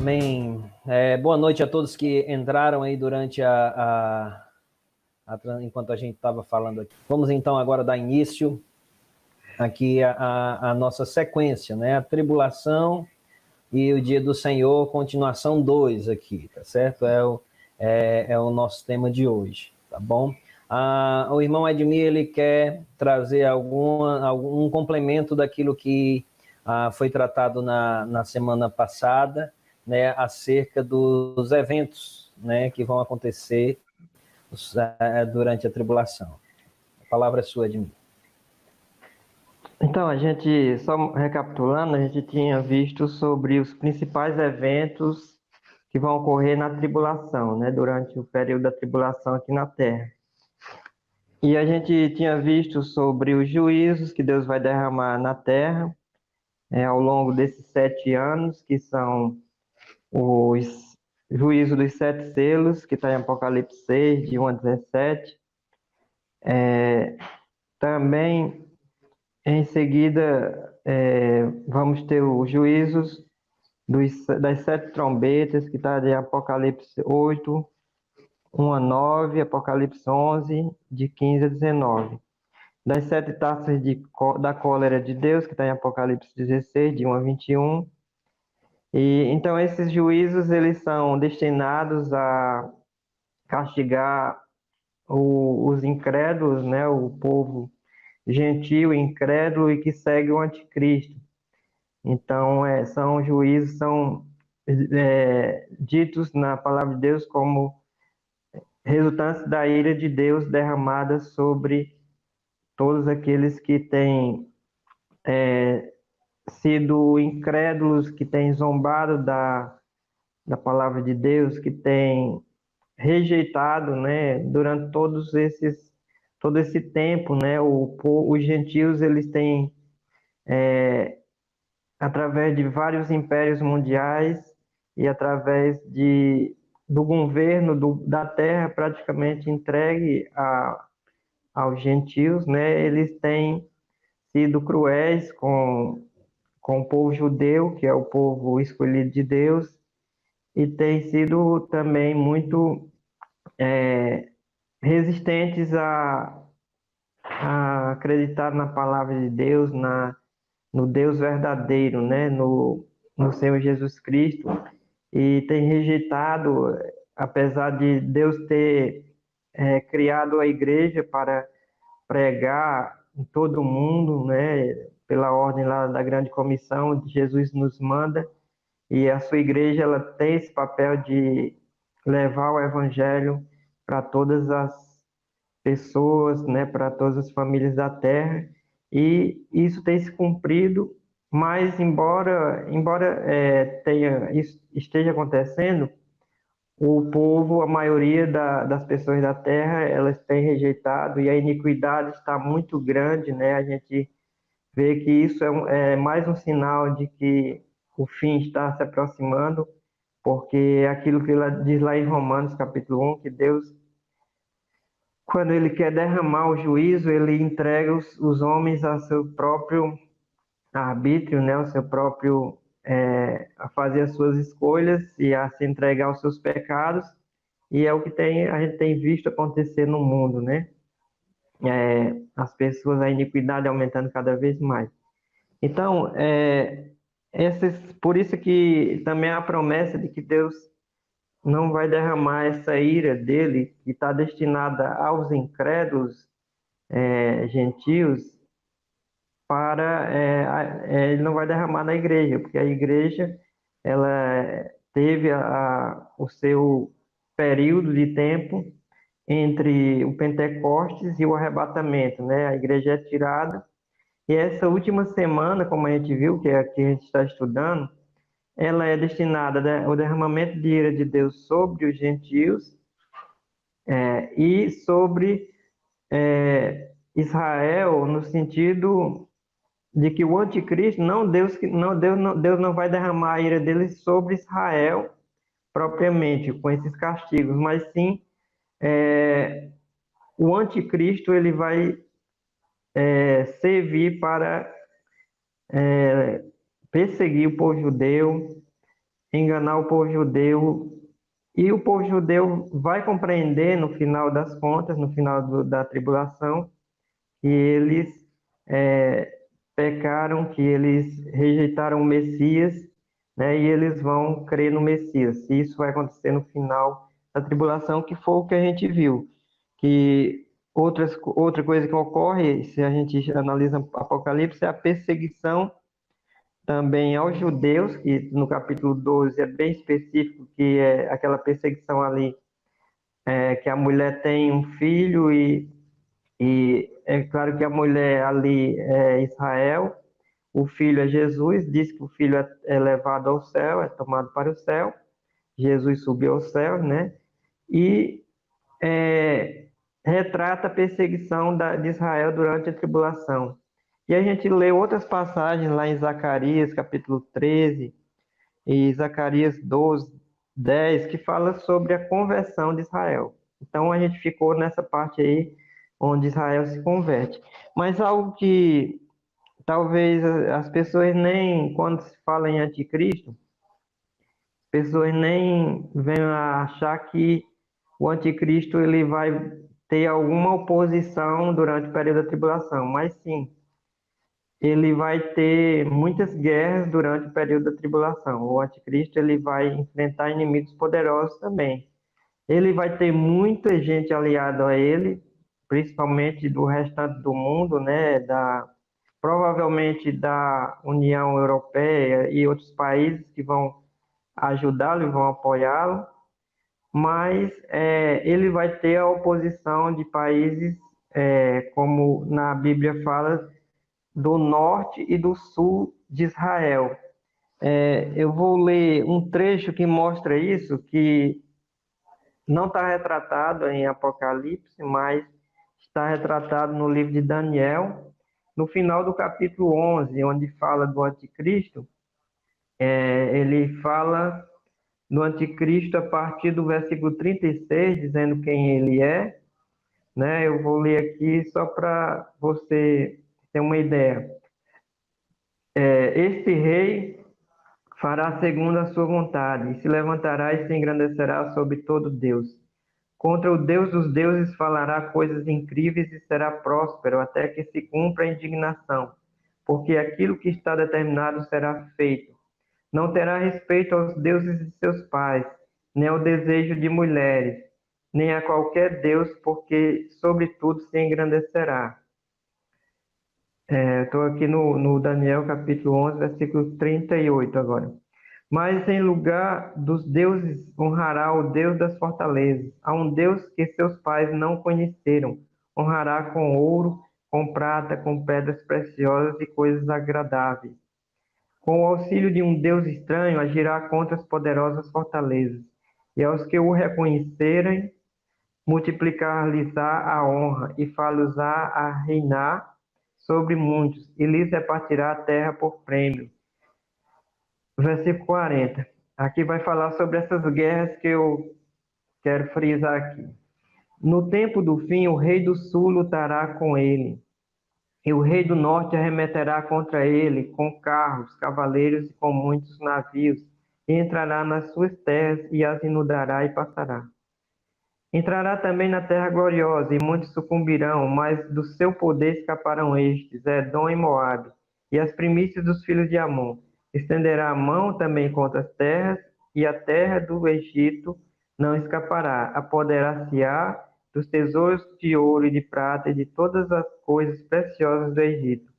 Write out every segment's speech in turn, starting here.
Amém. Boa noite a todos que entraram aí durante enquanto a gente estava falando aqui. Vamos então agora dar início aqui a nossa sequência, né? A tribulação e o dia do Senhor, continuação 2 aqui, tá certo? É o nosso tema de hoje, tá bom? O irmão Edmir, ele quer trazer algum complemento daquilo que foi tratado na semana passada, né, acerca dos eventos, né, que vão acontecer durante a tribulação. A palavra é sua, Edmir. Então, a gente, só recapitulando, a gente tinha visto sobre os principais eventos que vão ocorrer na tribulação, né, durante o período da tribulação aqui na Terra. E a gente tinha visto sobre os juízos que Deus vai derramar na Terra ao longo desses 7 anos, que são os juízos dos 7 selos, que está em Apocalipse 6, de 1 a 17. Também, em seguida, vamos ter os juízos das 7 trombetas, que está de Apocalipse 8, 1 a 9, Apocalipse 11, de 15 a 19. Das 7 taças da cólera de Deus, que está em Apocalipse 16, de 1 a 21. E, então, esses juízos, eles são destinados a castigar os incrédulos, né, o povo gentil, incrédulo e que segue o anticristo. Então, são juízos, são ditos na palavra de Deus como resultantes da ira de Deus derramada sobre todos aqueles que têm sido incrédulos, que têm zombado da palavra de Deus, que têm rejeitado, né, durante todo esse tempo, né, os gentios, eles têm, através de vários impérios mundiais e através do governo da terra praticamente entregue aos gentios, né, eles têm sido cruéis com o povo judeu, que é o povo escolhido de Deus, e têm sido também muito resistentes a acreditar na palavra de Deus, no Deus verdadeiro, né? no Senhor Jesus Cristo, e tem rejeitado, apesar de Deus ter criado a igreja para pregar em todo o mundo, né? Pela ordem lá da grande comissão, Jesus nos manda, e a sua igreja, ela tem esse papel de levar o evangelho para todas as pessoas, né, para todas as famílias da terra, e isso tem se cumprido, mas embora isso esteja acontecendo, o povo, a maioria das pessoas da terra, elas têm rejeitado, e a iniquidade está muito grande, né? A gente vê que isso é mais um sinal de que o fim está se aproximando, porque aquilo que diz lá em Romanos capítulo 1, que Deus, quando ele quer derramar o juízo, ele entrega os homens a seu próprio arbítrio, né? O seu próprio, a fazer as suas escolhas e a se entregar aos seus pecados, e é o que a gente tem visto acontecer no mundo, né? As pessoas, a iniquidade aumentando cada vez mais. Então, por isso que também há a promessa de que Deus não vai derramar essa ira dele, que está destinada aos incrédulos gentios, ele não vai derramar na igreja, porque a igreja, ela teve o seu período de tempo entre o Pentecostes e o arrebatamento, né? A igreja é tirada, e essa última semana, como a gente viu, que é a que a gente está estudando, ela é destinada ao derramamento de ira de Deus sobre os gentios e sobre Israel, no sentido de que o anticristo, Deus não vai derramar a ira dele sobre Israel propriamente, com esses castigos, mas sim o anticristo, ele vai servir para perseguir o povo judeu, enganar o povo judeu, e o povo judeu vai compreender no final das contas, no final da tribulação, que eles é, pecaram, que eles rejeitaram o Messias, né, e eles vão crer no Messias. E isso vai acontecer no final da tribulação, que foi o que a gente viu. Que outra coisa que ocorre, se a gente analisa Apocalipse, é a perseguição também aos judeus, que no capítulo 12 é bem específico, que é aquela perseguição ali, que a mulher tem um filho e é claro que a mulher ali é Israel, o filho é Jesus, diz que o filho é levado ao céu, é tomado para o céu, Jesus subiu ao céu, né? E é, retrata a perseguição de Israel durante a tribulação. E a gente lê outras passagens lá em Zacarias, capítulo 13, e Zacarias 12, 10, que fala sobre a conversão de Israel. Então a gente ficou nessa parte aí, onde Israel se converte. Mas algo que talvez as pessoas nem, quando se fala em anticristo, pessoas nem venham a achar que o anticristo ele vai ter alguma oposição durante o período da tribulação, mas sim, ele vai ter muitas guerras durante o período da tribulação. O anticristo ele vai enfrentar inimigos poderosos também. Ele vai ter muita gente aliada a ele, principalmente do restante do mundo, né, provavelmente da União Europeia e outros países que vão ajudá-lo e vão apoiá-lo, mas ele vai ter a oposição de países, como na Bíblia fala, do norte e do sul de Israel. Eu vou ler um trecho que mostra isso, que não está retratado em Apocalipse, mas está retratado no livro de Daniel, no final do capítulo 11, onde fala do anticristo. Ele fala do anticristo a partir do versículo 36, dizendo quem ele é, né? Eu vou ler aqui só para você ter uma ideia. Este rei fará segundo a sua vontade, e se levantará e se engrandecerá sobre todo Deus. Contra o Deus dos deuses falará coisas incríveis e será próspero até que se cumpra a indignação, porque aquilo que está determinado será feito. Não terá respeito aos deuses de seus pais, nem ao desejo de mulheres, nem a qualquer deus, porque sobre tudo se engrandecerá. Estou aqui no Daniel capítulo 11, versículo 38 agora. Mas em lugar dos deuses honrará o Deus das fortalezas, a um Deus que seus pais não conheceram. Honrará com ouro, com prata, com pedras preciosas e coisas agradáveis. Com o auxílio de um Deus estranho, agirá contra as poderosas fortalezas. E aos que o reconhecerem, multiplicar-lhes-á a honra e fá-los-á a reinar sobre muitos, e lhes repartirá a terra por prêmio. Versículo 40. Aqui vai falar sobre essas guerras que eu quero frisar aqui. No tempo do fim, o rei do sul lutará com ele, e o rei do norte arremeterá contra ele com carros, cavaleiros e com muitos navios, e entrará nas suas terras e as inundará e passará. Entrará também na terra gloriosa, e muitos sucumbirão, mas do seu poder escaparão estes, Edom e Moabe, e as primícias dos filhos de Amon. Estenderá a mão também contra as terras, e a terra do Egito não escapará. Apoderar-se-á dos tesouros de ouro e de prata e de todas as coisas preciosas do Egito.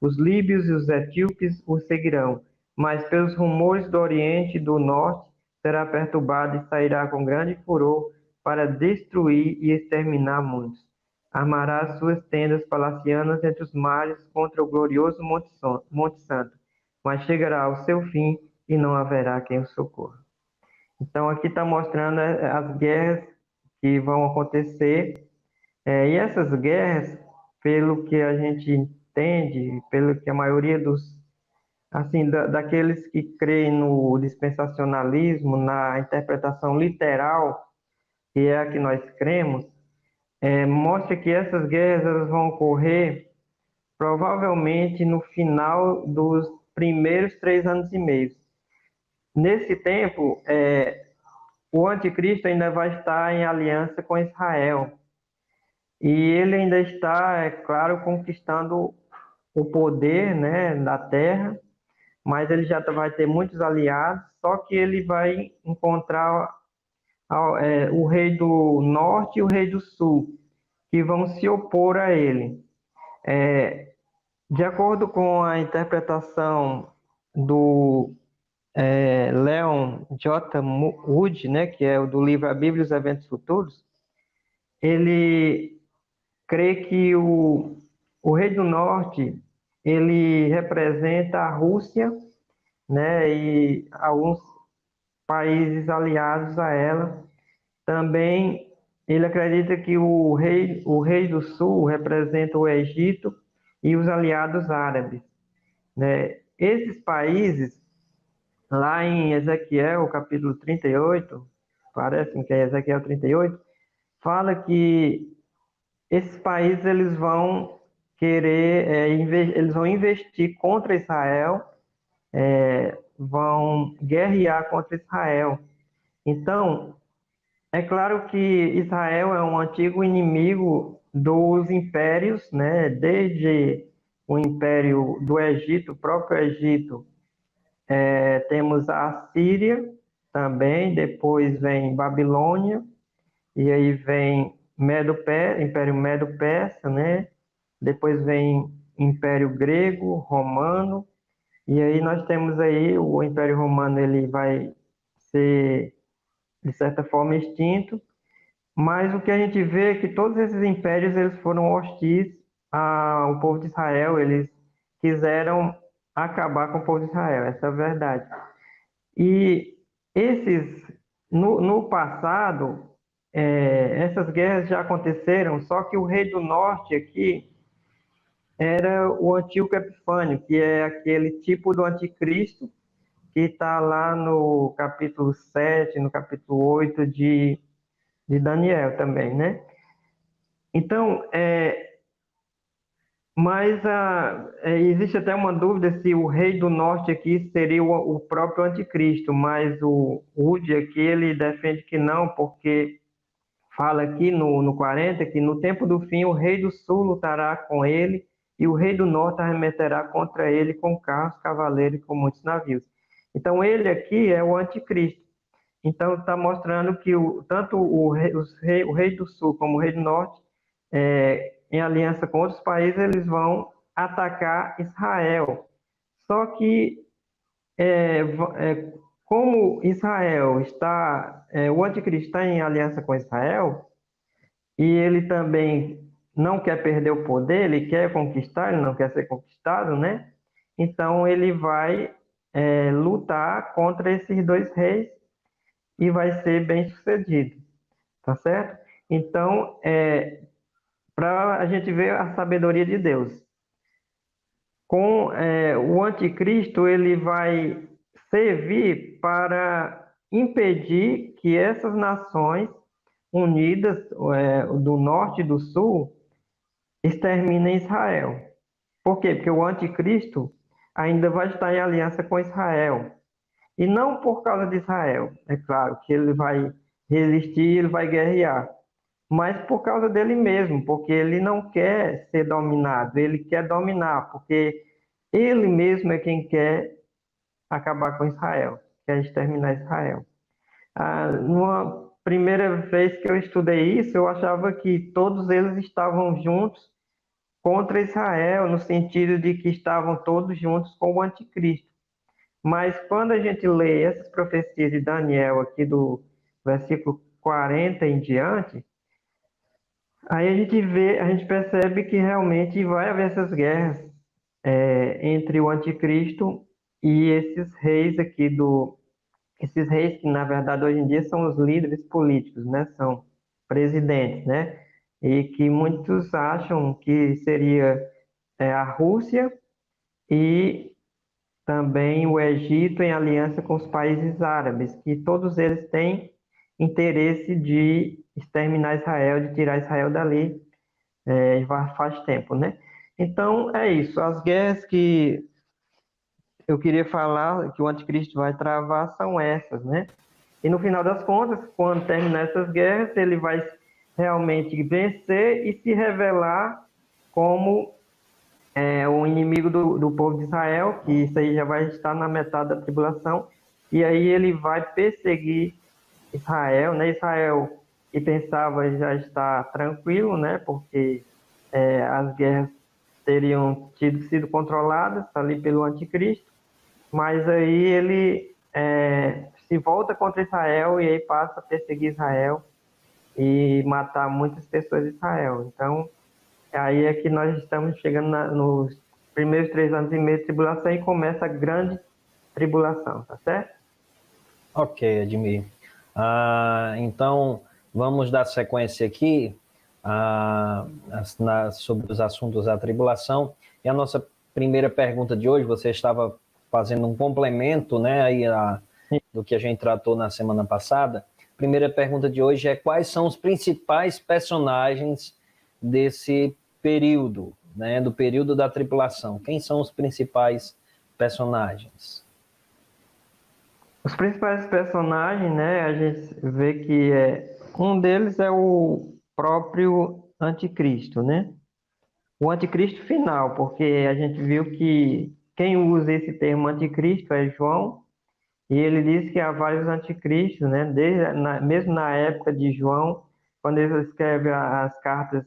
Os líbios e os etíopes o seguirão, mas pelos rumores do Oriente e do Norte será perturbado e sairá com grande furor para destruir e exterminar muitos. Armará as suas tendas palacianas entre os mares contra o glorioso Monte Santo, mas chegará ao seu fim e não haverá quem o socorra. Então aqui está mostrando as guerras que vão acontecer, e essas guerras, pelo que a gente entende, pelo que a maioria daqueles que creem no dispensacionalismo, na interpretação literal, que é a que nós cremos, mostra que essas guerras elas vão ocorrer provavelmente no final dos primeiros 3 anos e meio. nesse tempo, o anticristo ainda vai estar em aliança com Israel. E ele ainda está, é claro, conquistando o poder, né, da terra, mas ele já vai ter muitos aliados, só que ele vai encontrar o rei do norte e o rei do sul, que vão se opor a ele. De acordo com a interpretação do Leon J. Wood, né, que é o do livro A Bíblia e os Eventos Futuros, ele crê que o rei do norte ele representa a Rússia, né, e alguns países aliados a ela. Também ele acredita que o rei do sul representa o Egito e os aliados árabes, né? Esses países, lá em Ezequiel, capítulo 38, parece que é Ezequiel 38, fala que esses países eles vão querer, eles vão investir contra Israel, vão guerrear contra Israel. Então, é claro que Israel é um antigo inimigo dos impérios, né? Desde o império do Egito, o próprio Egito, temos a Síria também, depois vem Babilônia, e aí vem Império Medo-Persa, né? Depois vem Império Grego, Romano, e aí nós temos aí o Império Romano, ele vai ser, de certa forma, extinto, mas o que a gente vê é que todos esses impérios eles foram hostis ao povo de Israel, eles quiseram acabar com o povo de Israel, essa é a verdade. E esses, no passado, essas guerras já aconteceram, só que o rei do norte aqui era o Antíoco Epifânio, que é aquele tipo do anticristo que está lá no capítulo 7, no capítulo 8 de Daniel também, né? Então, mas existe até uma dúvida se o rei do norte aqui seria o próprio anticristo, mas o Wood aqui ele defende que não, porque fala aqui no 40 que no tempo do fim o rei do sul lutará com ele e o rei do norte arremeterá contra ele com carros, cavaleiros e com muitos navios. Então ele aqui é o anticristo. Então está mostrando que tanto o rei do sul como o rei do norte, em aliança com outros países, eles vão atacar Israel. Só que como Israel está, o anticristo está em aliança com Israel, e ele também não quer perder o poder, ele quer conquistar, ele não quer ser conquistado, né? Então ele vai lutar contra esses dois reis e vai ser bem sucedido, tá certo? Então, para a gente ver a sabedoria de Deus. Com o anticristo, ele vai servir para impedir que essas nações unidas, do norte e do sul, exterminem Israel. Por quê? Porque o anticristo ainda vai estar em aliança com Israel. E não por causa de Israel, é claro que ele vai resistir, ele vai guerrear, mas por causa dele mesmo, porque ele não quer ser dominado, ele quer dominar, porque ele mesmo é quem quer acabar com Israel, quer exterminar Israel. Numa primeira vez que eu estudei isso, eu achava que todos eles estavam juntos contra Israel, no sentido de que estavam todos juntos com o anticristo. Mas quando a gente lê essas profecias de Daniel aqui do versículo 40 em diante, aí a gente percebe que realmente vai haver essas guerras entre o anticristo e esses reis aqui esses reis que na verdade hoje em dia são os líderes políticos, né? São presidentes, né? E que muitos acham que seria a Rússia e também o Egito em aliança com os países árabes, que todos eles têm interesse de exterminar Israel, de tirar Israel dali, faz tempo, né? Então, é isso. As guerras que eu queria falar que o anticristo vai travar são essas, né? E no final das contas, quando terminar essas guerras, ele vai realmente vencer e se revelar como o inimigo do povo de Israel, que isso aí já vai estar na metade da tribulação, e aí ele vai perseguir Israel, né? Israel, que pensava já estar tranquilo, né? Porque as guerras teriam sido controladas ali pelo anticristo, mas aí ele se volta contra Israel e aí passa a perseguir Israel e matar muitas pessoas de Israel. Então, aí é que nós estamos chegando nos primeiros 3 anos e meio de tribulação e começa a grande tribulação, tá certo? Ok, Admir. Então, vamos dar sequência aqui sobre os assuntos da tribulação. E a nossa primeira pergunta de hoje, você estava fazendo um complemento, né, aí do que a gente tratou na semana passada. A primeira pergunta de hoje é: quais são os principais personagens desse período, né, do período da tribulação? Quem são os principais personagens? Os principais personagens, né, a gente vê que um deles é o próprio anticristo, né? O anticristo final, porque a gente viu que quem usa esse termo anticristo é João, e ele diz que há vários anticristos, né? Mesmo na época de João, quando ele escreve as cartas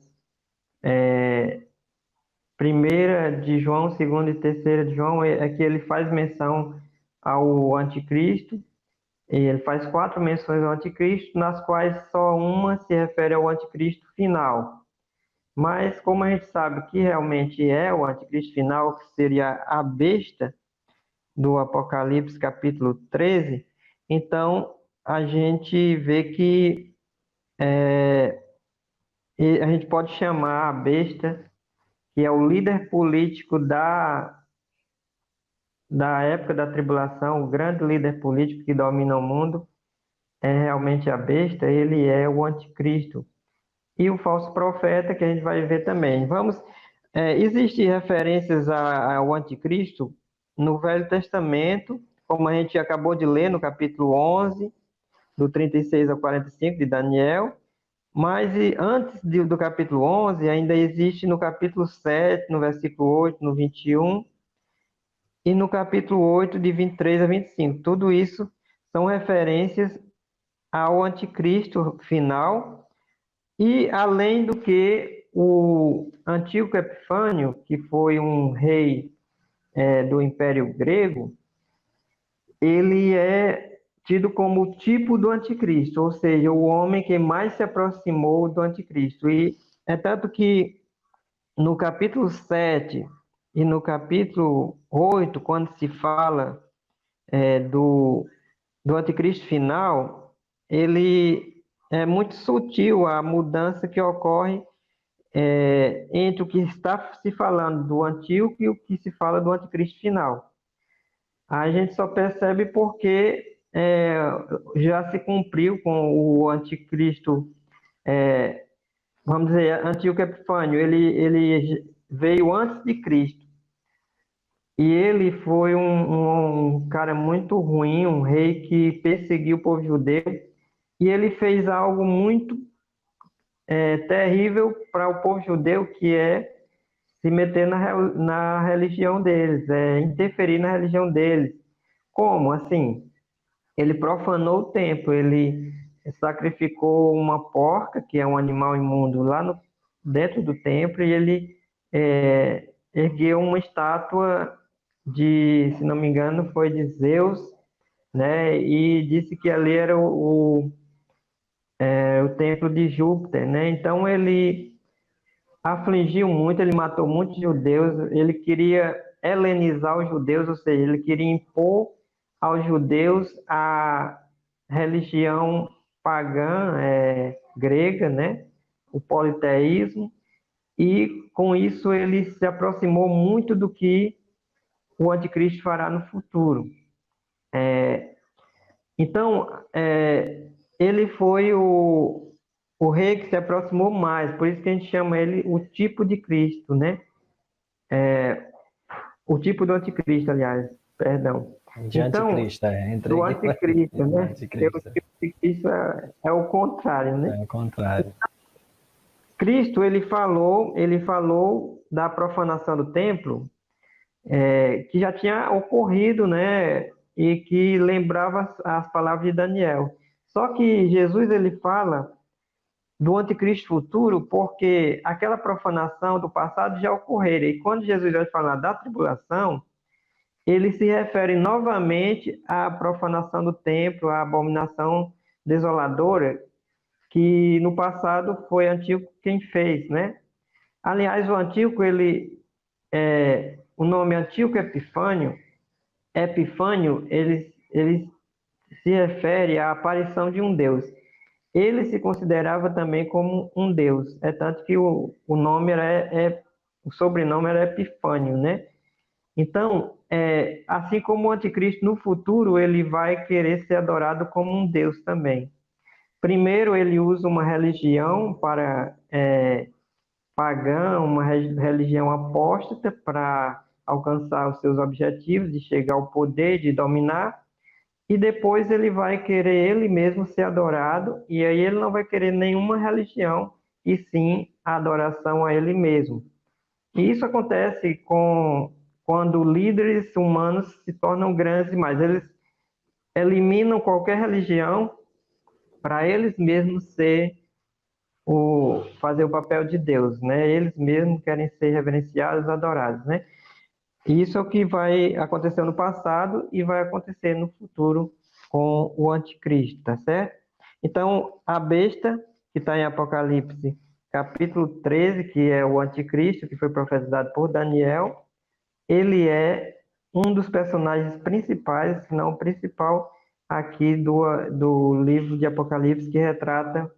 primeira de João, segunda e terceira de João, é que ele faz menção ao anticristo. E ele faz 4 menções ao anticristo, nas quais só uma se refere ao anticristo final. Mas como a gente sabe que realmente é o anticristo final, que seria a besta do Apocalipse capítulo 13, então a gente vê que a gente pode chamar a besta, que é o líder político da época da tribulação, o grande líder político que domina o mundo, é realmente a besta, ele é o anticristo. E o falso profeta, que a gente vai ver também. Existem referências ao anticristo no Velho Testamento, como a gente acabou de ler no capítulo 11, do 36 ao 45 de Daniel, mas antes do capítulo 11, ainda existe no capítulo 7, no versículo 8, no 21, e no capítulo 8, de 23 a 25. Tudo isso são referências ao anticristo final. E além do que o Antíoco Epifânio, que foi um rei do Império Grego, ele é tido como o tipo do anticristo, ou seja, o homem que mais se aproximou do anticristo. E é tanto que no capítulo 7 e no capítulo 8, quando se fala do anticristo final, ele é muito sutil a mudança que ocorre entre o que está se falando do antigo e o que se fala do anticristo final. A gente só percebe porque já se cumpriu com o anticristo, vamos dizer, Antíoco Epifânio, ele veio antes de Cristo. E ele foi um cara muito ruim, um rei que perseguiu o povo judeu, e ele fez algo muito terrível para o povo judeu, que é se meter na religião deles, interferir na religião deles. Como? Assim, ele profanou o templo, ele sacrificou uma porca, que é um animal imundo, dentro do templo, e ele ergueu uma estátua se não me engano, foi de Zeus, né? E disse que ali era o templo de Júpiter, né? Então ele afligiu muito, ele matou muitos judeus, ele queria helenizar os judeus, ou seja, ele queria impor aos judeus a religião pagã, grega, né? O politeísmo, e com isso ele se aproximou muito do que o anticristo fará no futuro. Então, ele foi o rei que se aproximou mais, por isso que a gente chama ele o tipo de Cristo, né? O tipo do anticristo, aliás, Perdão. De Então, anticristo, entrei do aqui. anticristo, né? Anticristo, Isso é o contrário, né? é o contrário. Cristo, ele falou da profanação do templo, que já tinha ocorrido, né? E que lembrava as palavras de Daniel. Só que Jesus, ele fala do anticristo futuro, porque aquela profanação do passado já ocorrera. E quando Jesus vai falar da tribulação, ele se refere novamente à profanação do templo, à abominação desoladora, que no passado foi Antíoco quem fez, né? Aliás, o Antíoco, o nome Antíoco Epifânio, ele se refere à aparição de um Deus. Ele se considerava também como um Deus. É tanto que o nome o sobrenome era Epifânio, né? Então, assim como o anticristo no futuro, ele vai querer ser adorado como um Deus também. Primeiro, ele usa uma religião pagã, uma religião apóstata para alcançar os seus objetivos de chegar ao poder, de dominar. E depois ele vai querer ele mesmo ser adorado, e aí ele não vai querer nenhuma religião, e sim a adoração a ele mesmo. E isso acontece quando líderes humanos se tornam grandes demais. Eles eliminam qualquer religião para eles mesmos fazer o papel de Deus, né? Eles mesmos querem ser reverenciados, adorados, né? E isso é o que vai acontecer no passado e vai acontecer no futuro com o anticristo, tá certo? Então, a besta, que está em Apocalipse, capítulo 13, que é o anticristo, que foi profetizado por Daniel, ele é um dos personagens principais, se não o principal, aqui do livro de Apocalipse, que retrata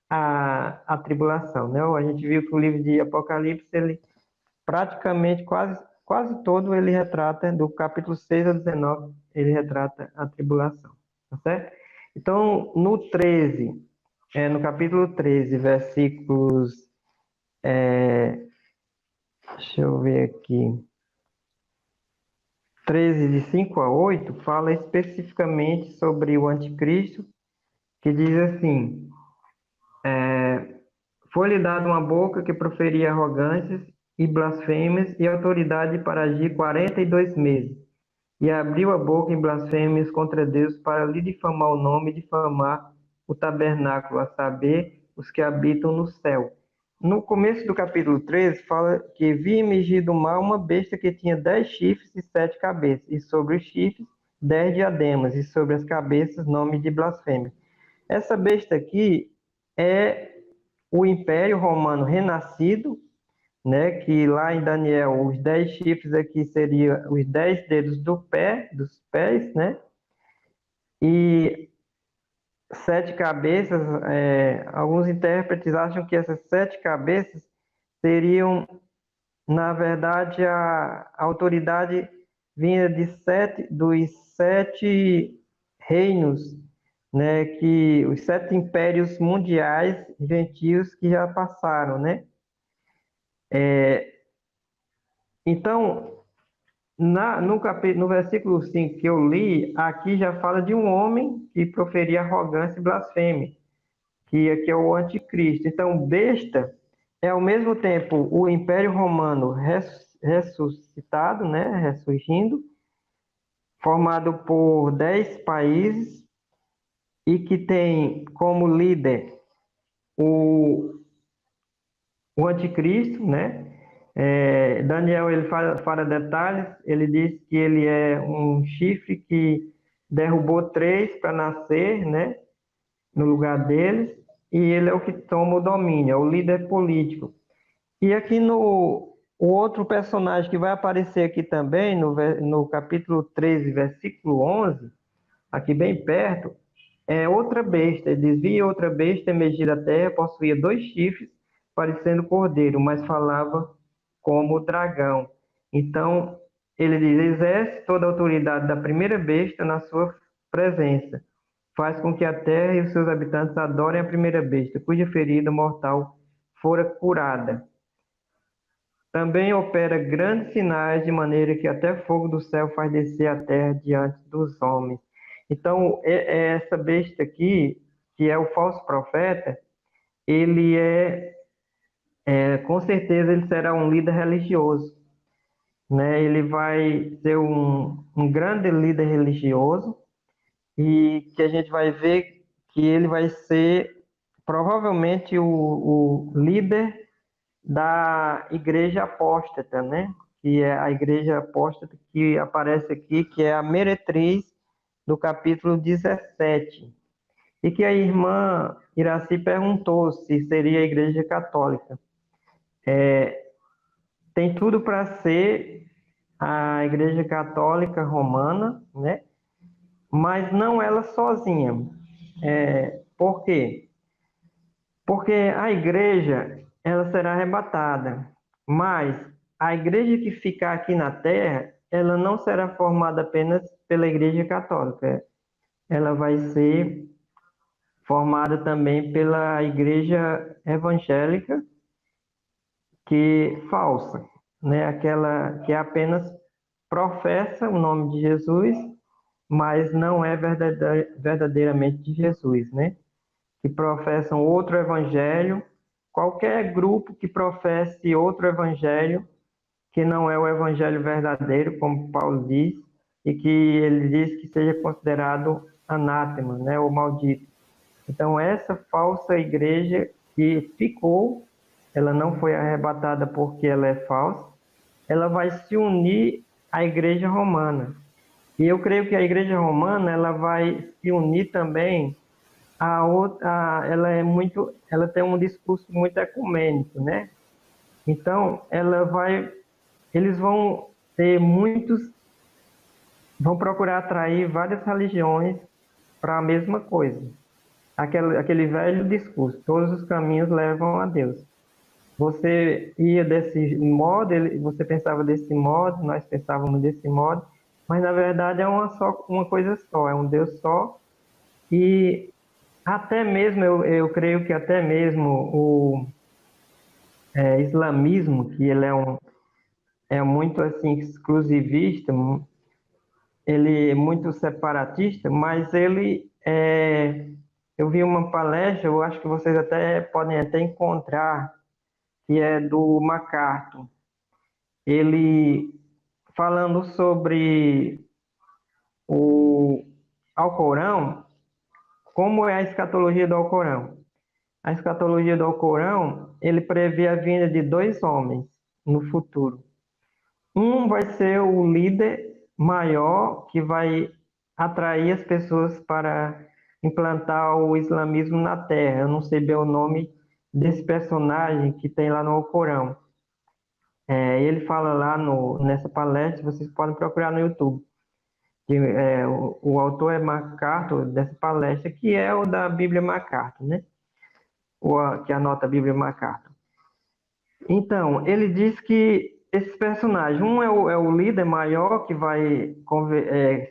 a tribulação, né? A gente viu que o livro de Apocalipse, ele praticamente quase todo ele retrata, do capítulo 6 a 19, ele retrata a tribulação, tá certo? Então, no capítulo 13, versículos, deixa eu ver aqui, 13 de 5 a 8, fala especificamente sobre o anticristo, que diz assim: foi-lhe dada uma boca que proferia arrogâncias e blasfêmias e autoridade para agir 42 meses. E abriu a boca em blasfêmias contra Deus para lhe difamar o nome e difamar o tabernáculo, a saber, os que habitam no céu. No começo do capítulo 13, fala que vi emergir do mar uma besta que tinha 10 chifres e 7 cabeças, e sobre os chifres 10 diademas, e sobre as cabeças nome de blasfêmia. Essa besta aqui é o Império Romano renascido, né, que lá em Daniel, os 10 chifres aqui seriam os 10 dedos dos pés, né, e 7 cabeças, alguns intérpretes acham que essas 7 cabeças seriam, na verdade, a autoridade vinda dos 7 reinos, né, que os 7 impérios mundiais gentios que já passaram, né. Então, no versículo 5 que eu li, aqui já fala de um homem que proferia arrogância e blasfêmia, que aqui é o anticristo. Então, besta é ao mesmo tempo o Império Romano ressuscitado, né, ressurgindo, formado por 10 países e que tem como líder o, o anticristo, né? Daniel ele fala detalhes, ele diz que ele é um chifre que derrubou 3 para nascer, né, no lugar deles, e ele é o que toma o domínio, é o líder político. E aqui o outro personagem que vai aparecer aqui também, no capítulo 13, versículo 11, aqui bem perto, é outra besta. Ele diz: vi outra besta emergir da terra, possuía 2 chifres, parecendo cordeiro, mas falava como dragão. Então, ele diz: exerce toda a autoridade da primeira besta na sua presença. Faz com que a terra e os seus habitantes adorem a primeira besta, cuja ferida mortal fora curada. também opera grandes sinais, de maneira que até fogo do céu faz descer a terra diante dos homens. Então, essa besta aqui, que é o falso profeta, ele com certeza, ele será um líder religioso, né? Ele vai ser um grande líder religioso e que a gente vai ver que ele vai ser provavelmente o líder da igreja apóstata, né? Que é a igreja apóstata que aparece aqui, que é a meretriz do capítulo 17. E que a irmã Iraci perguntou se seria a igreja católica. Tem tudo para ser a igreja católica romana, né? Mas não ela sozinha. Por quê? Porque a igreja, ela será arrebatada, mas a igreja que ficar aqui na terra, ela não será formada apenas pela igreja católica, ela vai ser formada também pela igreja evangélica, que falsa, né? Aquela que apenas professa o nome de Jesus, mas não é verdadeiramente de Jesus, né? Que professam outro evangelho, qualquer grupo que professe outro evangelho, que não é o evangelho verdadeiro, como Paulo diz, e que ele diz que seja considerado anátema, né, ou maldito. Então, essa falsa igreja que ficou, ela não foi arrebatada porque ela é falsa, ela vai se unir à igreja romana. E eu creio que a igreja romana, ela vai se unir também a outra, ela tem um discurso muito ecumênico, né? Então, eles vão ter vão procurar atrair várias religiões para a mesma coisa. Aquele velho discurso, todos os caminhos levam a Deus. Você ia desse modo, você pensava desse modo, nós pensávamos desse modo, mas na verdade é uma coisa só, é um Deus só. E até mesmo, eu creio que até mesmo o islamismo, que ele é muito assim exclusivista, ele é muito separatista, mas eu vi uma palestra, eu acho que vocês até podem até encontrar, que é do MacArthur. Ele falando sobre o Alcorão, como é a escatologia do Alcorão. A escatologia do Alcorão, ele prevê a vinda de dois homens no futuro. Um vai ser o líder maior que vai atrair as pessoas para implantar o islamismo na Terra. Eu não sei bem o nome desse personagem que tem lá no Alcorão. Ele fala lá nessa palestra, vocês podem procurar no YouTube. O autor é MacArthur, dessa palestra, que é o da Bíblia MacArthur, né? Que anota a Bíblia MacArthur. Então, ele diz que esses personagens, um é o líder maior que vai,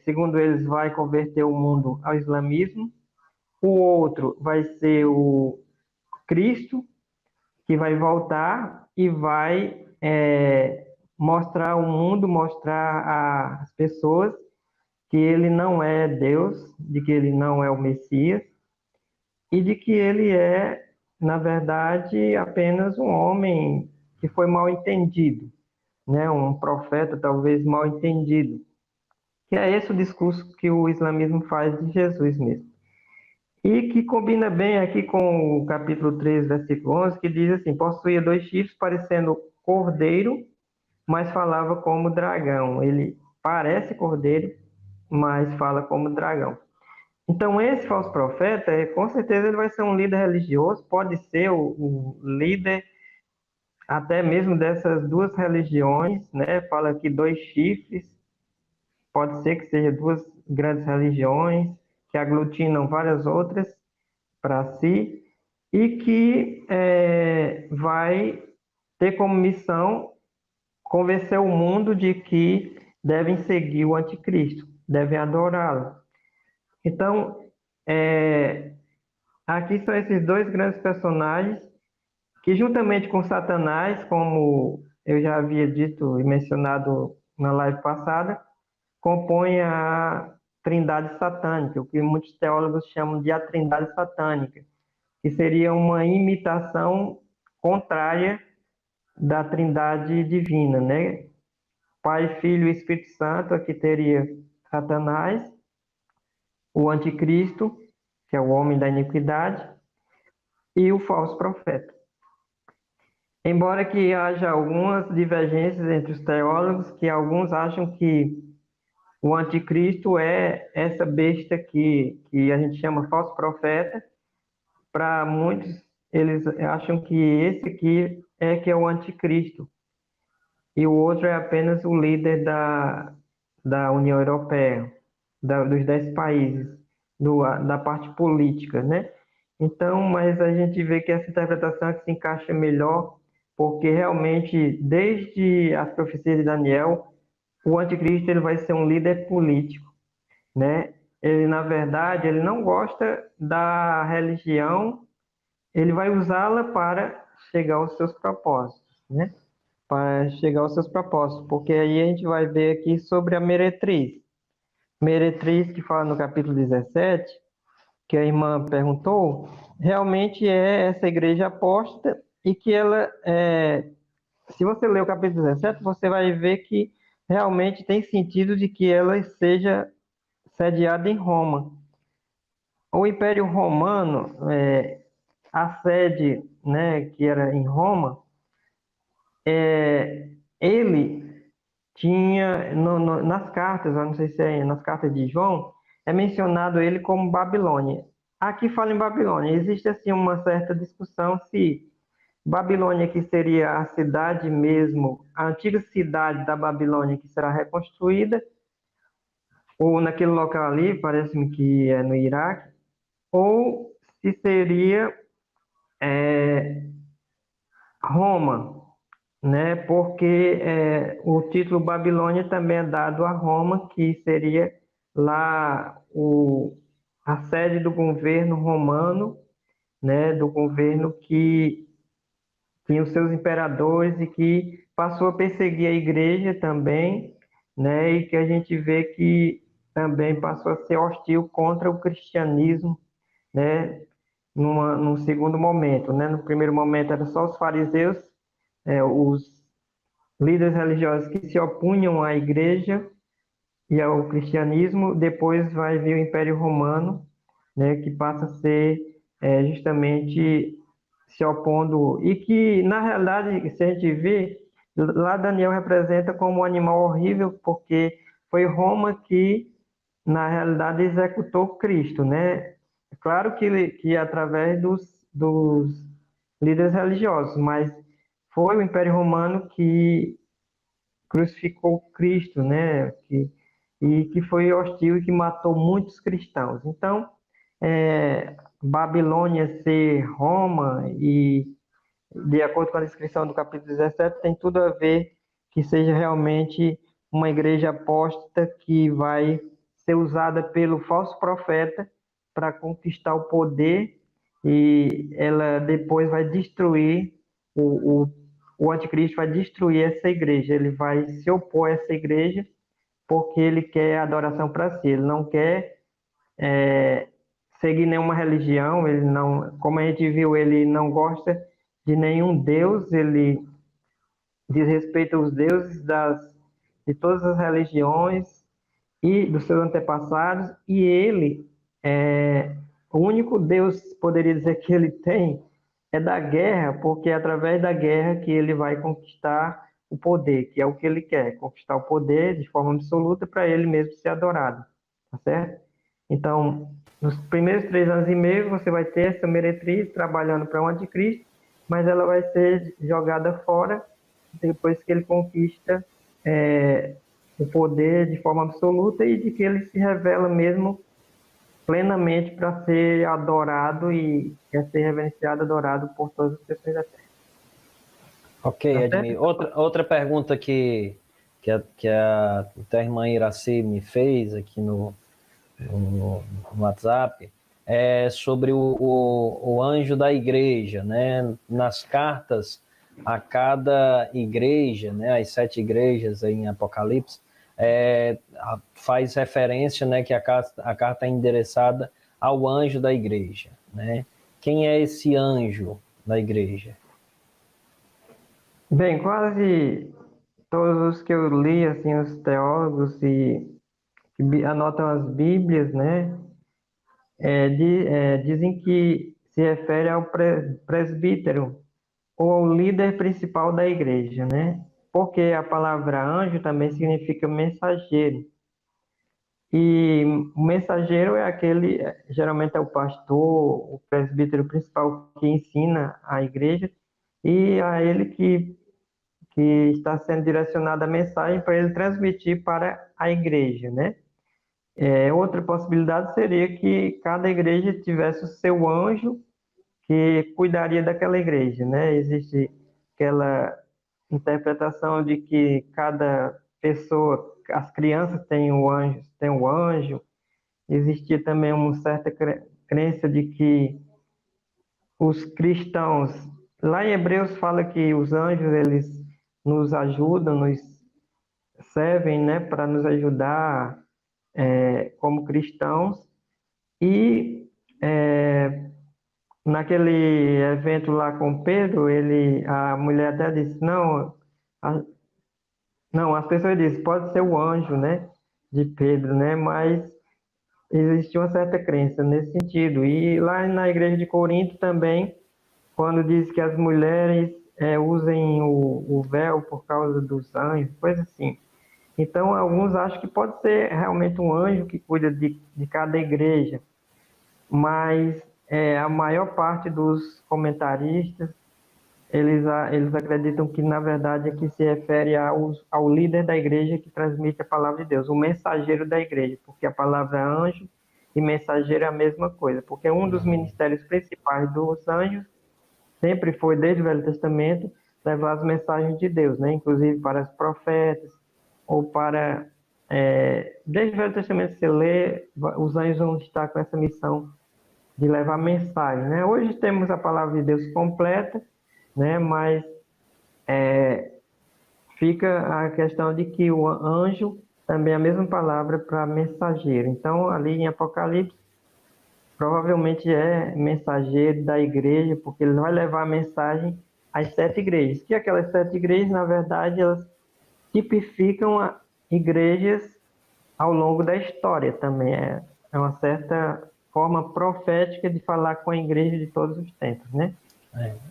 segundo eles, vai converter o mundo ao islamismo. O outro vai ser o Cristo, que vai voltar e vai mostrar ao mundo, mostrar às pessoas que ele não é Deus, de que ele não é o Messias e de que ele é, na verdade, apenas um homem que foi mal entendido, né? Um profeta talvez mal entendido, que é esse o discurso que o islamismo faz de Jesus mesmo. E que combina bem aqui com o capítulo 3, versículo 11, que diz assim: possuía dois chifres parecendo cordeiro, mas falava como dragão. Ele parece cordeiro, mas fala como dragão. Então, esse falso profeta, com certeza, ele vai ser um líder religioso, pode ser o líder até mesmo dessas duas religiões, né? Fala aqui dois chifres, pode ser que seja duas grandes religiões que aglutinam várias outras para si e que vai ter como missão convencer o mundo de que devem seguir o anticristo, devem adorá-lo. Então, aqui são esses dois grandes personagens que, juntamente com Satanás, como eu já havia dito e mencionado na live passada, compõe a trindade satânica, o que muitos teólogos chamam de a trindade satânica, que seria uma imitação contrária da trindade divina, né? Pai, Filho e Espírito Santo, aqui teria Satanás, o anticristo, que é o homem da iniquidade, e o falso profeta. Embora que haja algumas divergências entre os teólogos, que alguns acham que o anticristo é essa besta que a gente chama falso profeta, para muitos eles acham que esse aqui é que é o anticristo, e o outro é apenas o líder da União Europeia, dos 10 países, da parte política, né? Então, mas a gente vê que essa interpretação é que se encaixa melhor, porque realmente, desde as profecias de Daniel, o anticristo ele vai ser um líder político, né? Ele, na verdade, ele não gosta da religião, ele vai usá-la para chegar aos seus propósitos, né? Para chegar aos seus propósitos, porque aí a gente vai ver aqui sobre a meretriz. Meretriz, que fala no capítulo 17, que a irmã perguntou, realmente é essa igreja apóstata e que ela, se você ler o capítulo 17, você vai ver que realmente tem sentido de que ela seja sediada em Roma. O Império Romano, a sede, né, que era em Roma, ele tinha, nas cartas, eu não sei se é nas cartas de João, é mencionado ele como Babilônia. Aqui fala em Babilônia. Existe assim uma certa discussão se Babilônia que seria a cidade mesmo, a antiga cidade da Babilônia que será reconstruída, ou naquele local ali, parece-me que é no Iraque, ou se seria Roma, né? Porque o título Babilônia também é dado a Roma, que seria lá a sede do governo romano, né? Do governo que tinha os seus imperadores e que passou a perseguir a igreja também, né? E que a gente vê que também passou a ser hostil contra o cristianismo, né? Num segundo momento, né? No primeiro momento era só os fariseus, os líderes religiosos que se opunham à igreja e ao cristianismo. Depois vai vir o Império Romano, né? Que passa a ser justamente se opondo, e que, na realidade, se a gente vê, lá Daniel representa como um animal horrível, porque foi Roma que, na realidade, executou Cristo, né? É claro que através dos líderes religiosos, mas foi o Império Romano que crucificou Cristo, né? E que foi hostil e que matou muitos cristãos. Então, Babilônia ser Roma e, de acordo com a descrição do capítulo 17, tem tudo a ver que seja realmente uma igreja apóstata que vai ser usada pelo falso profeta para conquistar o poder, e ela depois vai destruir o anticristo, vai destruir essa igreja, ele vai se opor a essa igreja porque ele quer adoração para si, ele não quer seguir nenhuma religião, ele não, como a gente viu, ele não gosta de nenhum deus, ele desrespeita os deuses de todas as religiões e dos seus antepassados, e ele, o único Deus, poderia dizer, que ele tem é da guerra, porque é através da guerra que ele vai conquistar o poder, que é o que ele quer, conquistar o poder de forma absoluta para ele mesmo ser adorado, tá certo? Então, nos primeiros 3 anos e meio, você vai ter essa meretriz trabalhando para o anticristo, mas ela vai ser jogada fora depois que ele conquista o poder de forma absoluta e de que ele se revela mesmo plenamente para ser adorado e quer ser reverenciado, adorado por todas as pessoas da Terra. Ok, Tá Edmir. certo? Outra pergunta que a tua irmã Iraci me fez aqui no WhatsApp é sobre o anjo da igreja, né? Nas cartas, a cada igreja, né, as 7 igrejas aí em Apocalipse, faz referência, né, que a carta é endereçada ao anjo da igreja, né? Quem é esse anjo da igreja? Bem, quase todos os que eu li, assim, os teólogos que anotam as Bíblias, né, dizem que se refere ao presbítero ou ao líder principal da igreja, né? Porque a palavra anjo também significa mensageiro. E o mensageiro é aquele, geralmente é o pastor, o presbítero principal que ensina a igreja, e a ele que está sendo direcionada a mensagem para ele transmitir para a igreja, né? Outra possibilidade seria que cada igreja tivesse o seu anjo que cuidaria daquela igreja, né? Existe aquela interpretação de que cada pessoa, as crianças têm o anjo. Existia também uma certa crença de que os cristãos, lá em Hebreus fala que os anjos eles nos ajudam, nos servem, né, para nos ajudar como cristãos. E naquele evento lá com Pedro, a mulher até disse, a- não, as pessoas dizem, pode ser o anjo, né, de Pedro, né, mas existia uma certa crença nesse sentido. E lá na igreja de Corinto também, quando diz que as mulheres usem o véu por causa dos anjos, coisa assim. Então, alguns acham que pode ser realmente um anjo que cuida de cada igreja, mas a maior parte dos comentaristas, eles acreditam que, na verdade, aqui se refere ao líder da igreja que transmite a palavra de Deus, o mensageiro da igreja, porque a palavra anjo e mensageiro é a mesma coisa, porque um dos ministérios principais dos anjos sempre foi, desde o Velho Testamento, levar as mensagens de Deus, né? Inclusive para os profetas, ou para... desde o Velho Testamento, você lê, os anjos vão estar com essa missão de levar mensagem, né? Hoje temos a palavra de Deus completa, né? Mas fica a questão de que o anjo também é a mesma palavra para mensageiro. Então, ali em Apocalipse, provavelmente é mensageiro da igreja, porque ele vai levar a mensagem às 7 igrejas. Que aquelas 7 igrejas, na verdade, elas tipificam igrejas ao longo da história também. É uma certa forma profética de falar com a igreja de todos os tempos, né?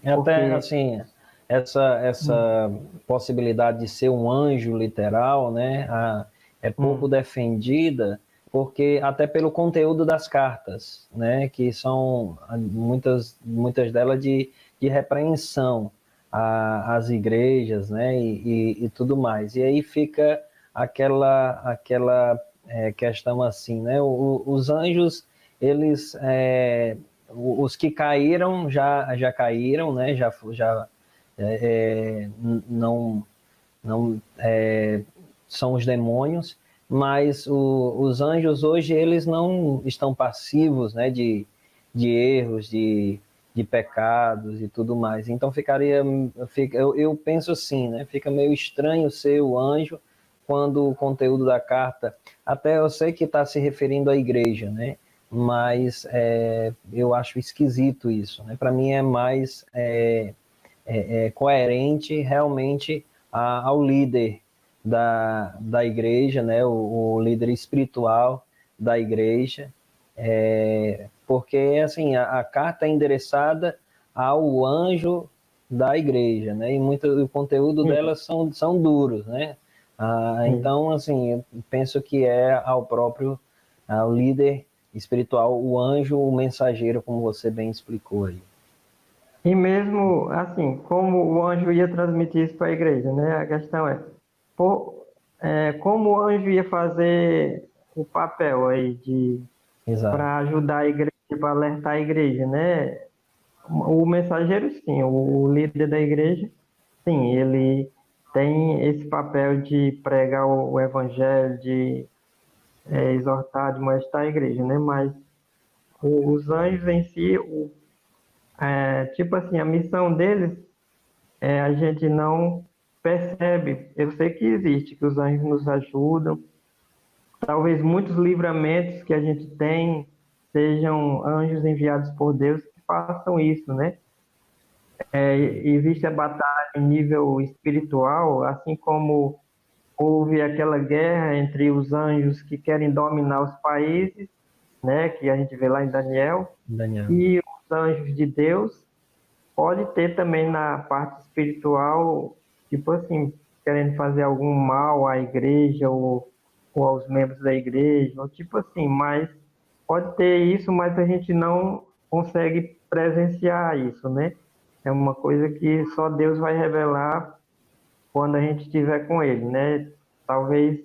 Até Porque assim, essa possibilidade de ser um anjo literal, né, é pouco defendida, porque até pelo conteúdo das cartas, né, que são muitas delas de repreensão às igrejas, né, e tudo mais. E aí fica aquela questão assim, né, os anjos, eles os que caíram já caíram, né? Já não são os demônios, mas os anjos hoje eles não estão passivos, né? De erros, de pecados e tudo mais. Então eu penso assim, né? Fica meio estranho ser o anjo quando o conteúdo da carta, até eu sei que está se referindo à igreja, né? Mas eu acho esquisito isso, né? Para mim é mais coerente realmente ao líder da igreja, né? O líder espiritual da igreja, porque assim a carta é endereçada ao anjo da igreja, né? E o conteúdo delas são duros, né? Então, assim, eu penso que é ao líder espiritual, o anjo, o mensageiro, como você bem explicou aí. E mesmo assim, como o anjo ia transmitir isso para a igreja, né? A questão como o anjo ia fazer o papel aí Exato. para ajudar a igreja, para alertar a igreja, né? O mensageiro, sim, o líder da igreja, sim, ele tem esse papel de pregar o evangelho, de exortar, de molestar a igreja, né? Mas os anjos em si, tipo assim, a missão deles a gente não percebe. Eu sei que existe, que os anjos nos ajudam. Talvez muitos livramentos que a gente tem sejam anjos enviados por Deus que façam isso, né? Existe a batalha em nível espiritual, assim como houve aquela guerra entre os anjos que querem dominar os países, né? Que a gente vê lá em Daniel, Daniel. e os anjos de Deus. Pode ter também na parte espiritual, tipo assim, querendo fazer algum mal à igreja ou aos membros da igreja, ou tipo assim, mas pode ter isso, mas a gente não consegue presenciar isso, né? É uma coisa que só Deus vai revelar quando a gente estiver com Ele, né? Talvez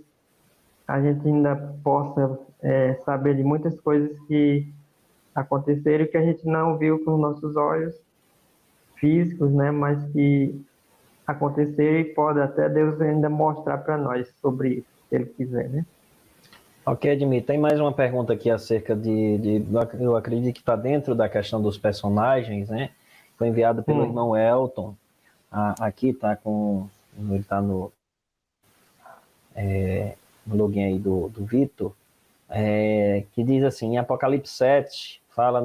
a gente ainda possa saber de muitas coisas que aconteceram e que a gente não viu com os nossos olhos físicos, né? Mas que acontecer e pode até Deus ainda mostrar para nós sobre isso, se Ele quiser, né? Ok, Edmir, tem mais uma pergunta aqui acerca eu acredito que está dentro da questão dos personagens, né? Foi enviada pelo irmão Elton. Aqui está ele está no login aí do Vitor, que diz assim, em Apocalipse 7, fala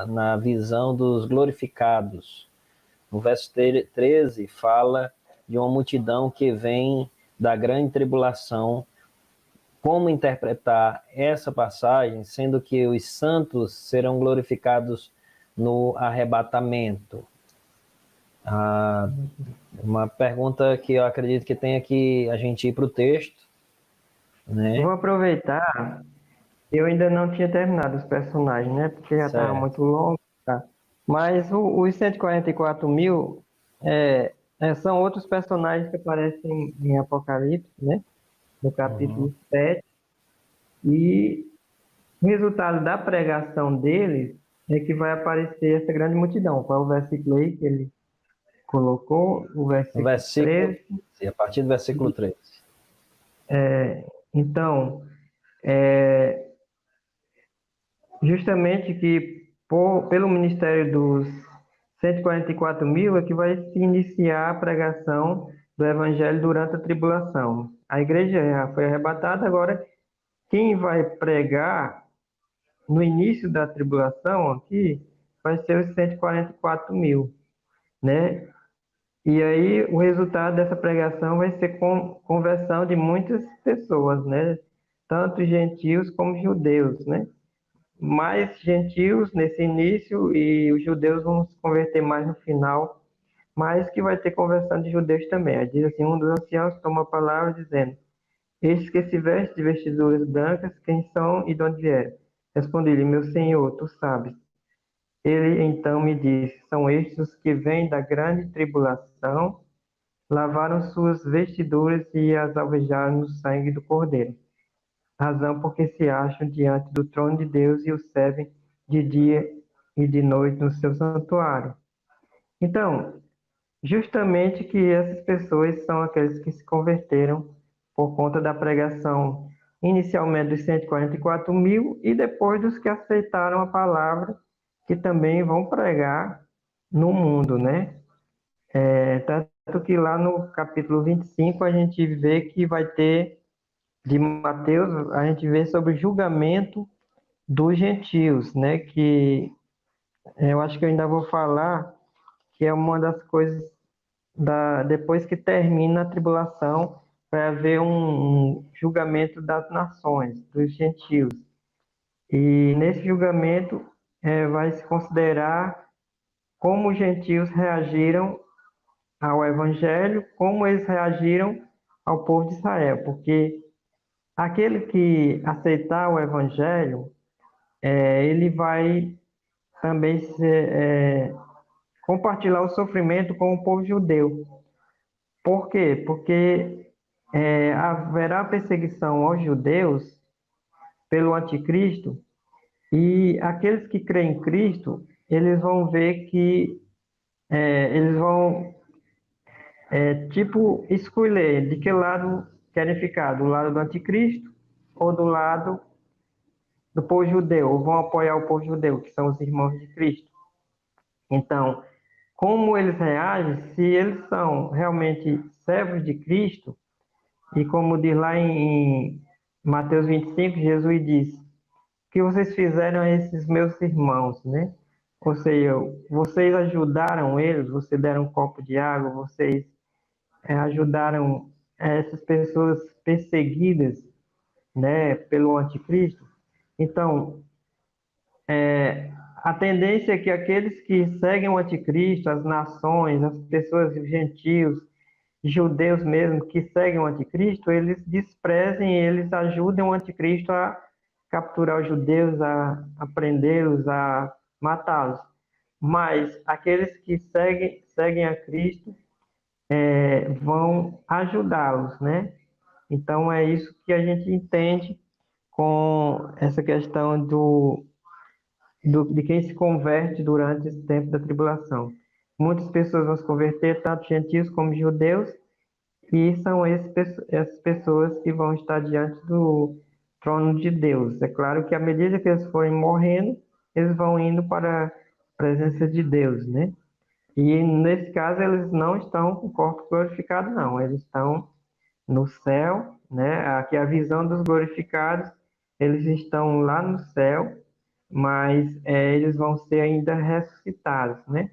na visão dos glorificados. No verso 13, fala de uma multidão que vem da grande tribulação. Como interpretar essa passagem, sendo que os santos serão glorificados no arrebatamento? Uma pergunta que eu acredito que tenha que a gente ir para o texto, né? Vou aproveitar, eu ainda não tinha terminado os personagens, né? Porque já estava Certo. muito longo, tá? Mas os 144 mil são outros personagens que aparecem em Apocalipse, né? No capítulo 7. E o resultado da pregação deles é que vai aparecer essa grande multidão. Qual é o versículo aí que ele colocou? O No versículo versículo, 13. a partir do versículo 13. Então, justamente que pelo ministério dos 144 mil é que vai se iniciar a pregação do evangelho durante a tribulação. A igreja já foi arrebatada, agora quem vai pregar no início da tribulação aqui vai ser os 144 mil, né? E aí o resultado dessa pregação vai ser conversão de muitas pessoas, né? Tanto gentios como judeus, né? Mais gentios nesse início e os judeus vão se converter mais no final, mas que vai ter conversão de judeus também. Aí diz assim, um dos anciãos toma a palavra dizendo, estes que se vestem de vestiduras brancas, quem são e de onde vieram? Respondi-lhe, meu senhor, tu sabes. Ele então me disse, são estes os que vêm da grande tribulação, lavaram suas vestiduras e as alvejaram no sangue do Cordeiro. Razão porque se acham diante do trono de Deus e o servem de dia e de noite no seu santuário. Então, justamente que essas pessoas são aqueles que se converteram por conta da pregação inicialmente dos 144 mil e depois dos que aceitaram a palavra, que também vão pregar no mundo, né? Tanto que lá no capítulo 25 a gente vê que vai ter, de Mateus, a gente vê sobre o julgamento dos gentios, né? Que eu acho que eu ainda vou falar que é uma das coisas depois que termina a tribulação, vai haver um julgamento das nações, dos gentios. E nesse julgamento vai se considerar como os gentios reagiram ao evangelho, como eles reagiram ao povo de Israel, porque aquele que aceitar o evangelho, ele vai também compartilhar o sofrimento com o povo judeu. Por quê? Porque haverá perseguição aos judeus pelo anticristo e aqueles que creem em Cristo, eles vão ver que eles vão, tipo, escolher de que lado querem ficar, do lado do anticristo ou do lado do povo judeu, ou vão apoiar o povo judeu, que são os irmãos de Cristo. Então, como eles reagem, se eles são realmente servos de Cristo, e como diz lá em Mateus 25, Jesus diz: "O que vocês fizeram a esses meus irmãos, né?" Ou seja, vocês ajudaram eles, vocês deram um copo de água, vocês ajudaram essas pessoas perseguidas, né, pelo anticristo. Então, a tendência é que aqueles que seguem o anticristo, as nações, as pessoas, os gentios, judeus mesmo, que seguem o anticristo, eles desprezem, eles ajudem o anticristo a capturar os judeus, a prendê-los, a matá-los. Mas aqueles que seguem a Cristo vão ajudá-los, né? Então é isso que a gente entende com essa questão de quem se converte durante esse tempo da tribulação. Muitas pessoas vão se converter, tanto gentios como judeus, e são essas pessoas que vão estar diante do trono de Deus. É claro que à medida que eles forem morrendo, eles vão indo para a presença de Deus, né? E nesse caso eles não estão com o corpo glorificado, não. Eles estão no céu, né? Aqui a visão dos glorificados, eles estão lá no céu, mas eles vão ser ainda ressuscitados, né?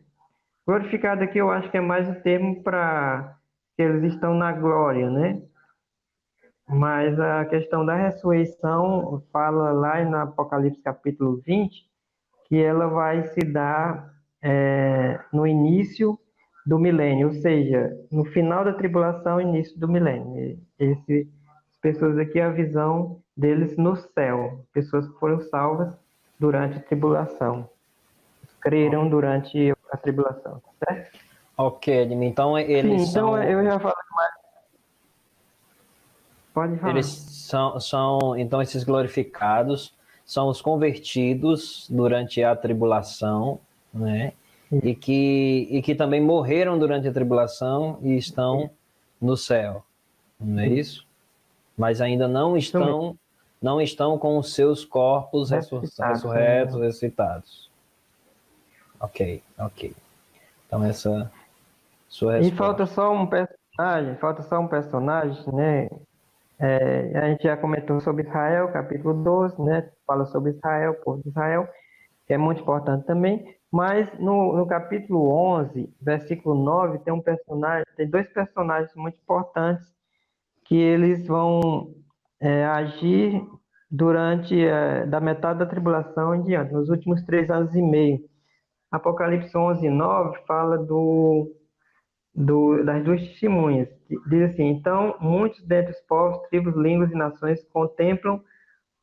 Glorificado aqui eu acho que é mais o termo para que eles estão na glória, né? Mas a questão da ressurreição fala lá no Apocalipse capítulo 20 que ela vai se dar no início do milênio, ou seja, no final da tribulação, início do milênio. Essas pessoas aqui, a visão deles no céu, pessoas que foram salvas durante a tribulação, creram durante a tribulação, tá certo? Ok, Edmir. Então Sim, então eu já falei mais. Pode falar. Eles então esses glorificados são os convertidos durante a tribulação, né? E que também morreram durante a tribulação e estão no céu, não é isso? Mas ainda não estão com os seus corpos ressurretos, ressuscitados. Ok. Então essa sua resposta. E falta só um personagem, né? A gente já comentou sobre Israel, capítulo 12, né? Fala sobre Israel, povo de Israel, que é muito importante também. Mas no capítulo 11, versículo 9, tem dois personagens muito importantes que eles vão agir durante da metade da tribulação em diante, nos últimos 3 anos e meio. Apocalipse 11, 9 fala das duas testemunhas. Diz assim: então, muitos dentre os povos, tribos, línguas e nações contemplam o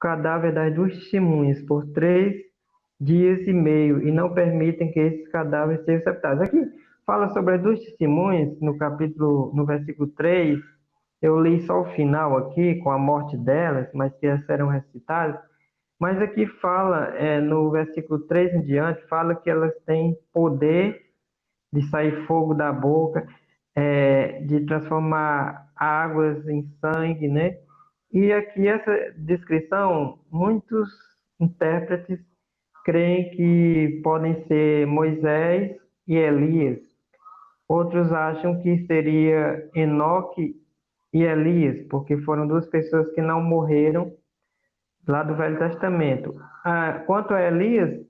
cadáver das duas testemunhas por 3 dias e meio e não permitem que esses cadáveres sejam sepultados. Aqui fala sobre as duas testemunhas no versículo 3. Eu li só o final aqui, com a morte delas, mas que elas serão ressuscitadas. Mas aqui fala, no versículo 3 em diante, fala que elas têm poder de sair fogo da boca, de transformar águas em sangue, né? E aqui essa descrição, muitos intérpretes creem que podem ser Moisés e Elias. Outros acham que seria Enoque e Elias, porque foram duas pessoas que não morreram lá do Velho Testamento. Quanto a Elias,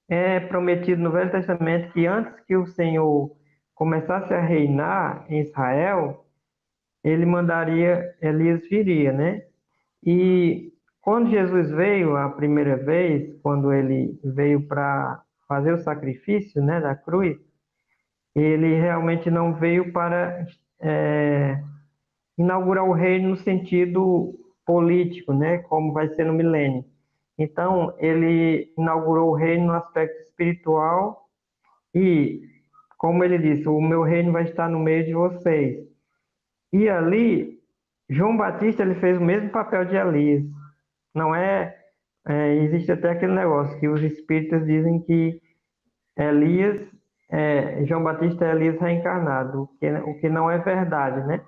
é prometido no Velho Testamento que antes que o Senhor começasse a reinar em Israel, ele mandaria, Elias viria, né? E quando Jesus veio a primeira vez, quando ele veio para fazer o sacrifício, né, da cruz, ele realmente não veio para inaugurar o reino no sentido político, né, como vai ser no milênio. Então, ele inaugurou o reino no aspecto espiritual e, como ele disse, o meu reino vai estar no meio de vocês. E ali, João Batista ele fez o mesmo papel de Elias. Não existe até aquele negócio que os espíritas dizem que Elias, João Batista é Elias reencarnado, o que não é verdade, né?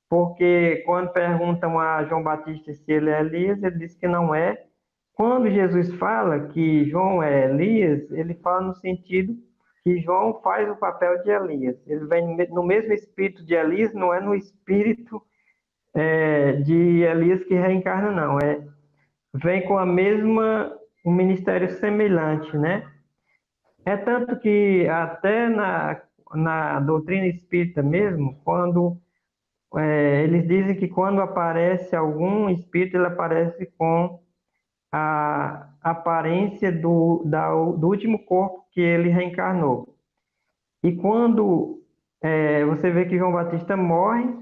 Porque quando perguntam a João Batista se ele é Elias, ele diz que não é. Quando Jesus fala que João é Elias, ele fala no sentido que João faz o papel de Elias. Ele vem no mesmo espírito de Elias, não é no espírito de Elias que reencarna, não. Vem com um ministério semelhante, né? É tanto que até na doutrina espírita mesmo, quando eles dizem que quando aparece algum espírito, ele aparece com a aparência do último corpo que ele reencarnou. E quando você vê que João Batista morre,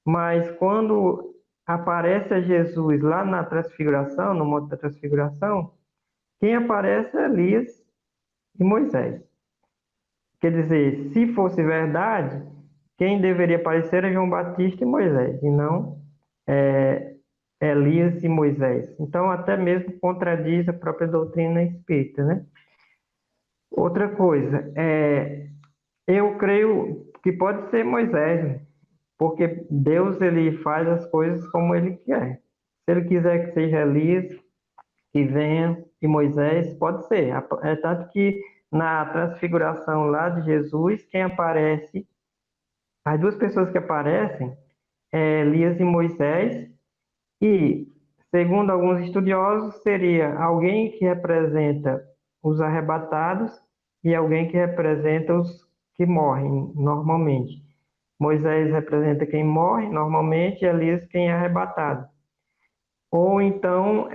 mas quando aparece a Jesus lá na transfiguração, no Monte da Transfiguração, quem aparece é Elias e Moisés. Quer dizer, se fosse verdade, quem deveria aparecer é João Batista e Moisés, e não Elias e Moisés. Então, até mesmo contradiz a própria doutrina espírita, né? Outra coisa, eu creio que pode ser Moisés, né? Porque Deus ele faz as coisas como ele quer. Se ele quiser que seja Elias, que venha, e Moisés, pode ser. É tanto que na transfiguração lá de Jesus, quem aparece, as duas pessoas que aparecem, é Elias e Moisés, e, segundo alguns estudiosos, seria alguém que representa os arrebatados e alguém que representa os que morrem normalmente. Moisés representa quem morre normalmente e Elias quem é arrebatado. Ou então,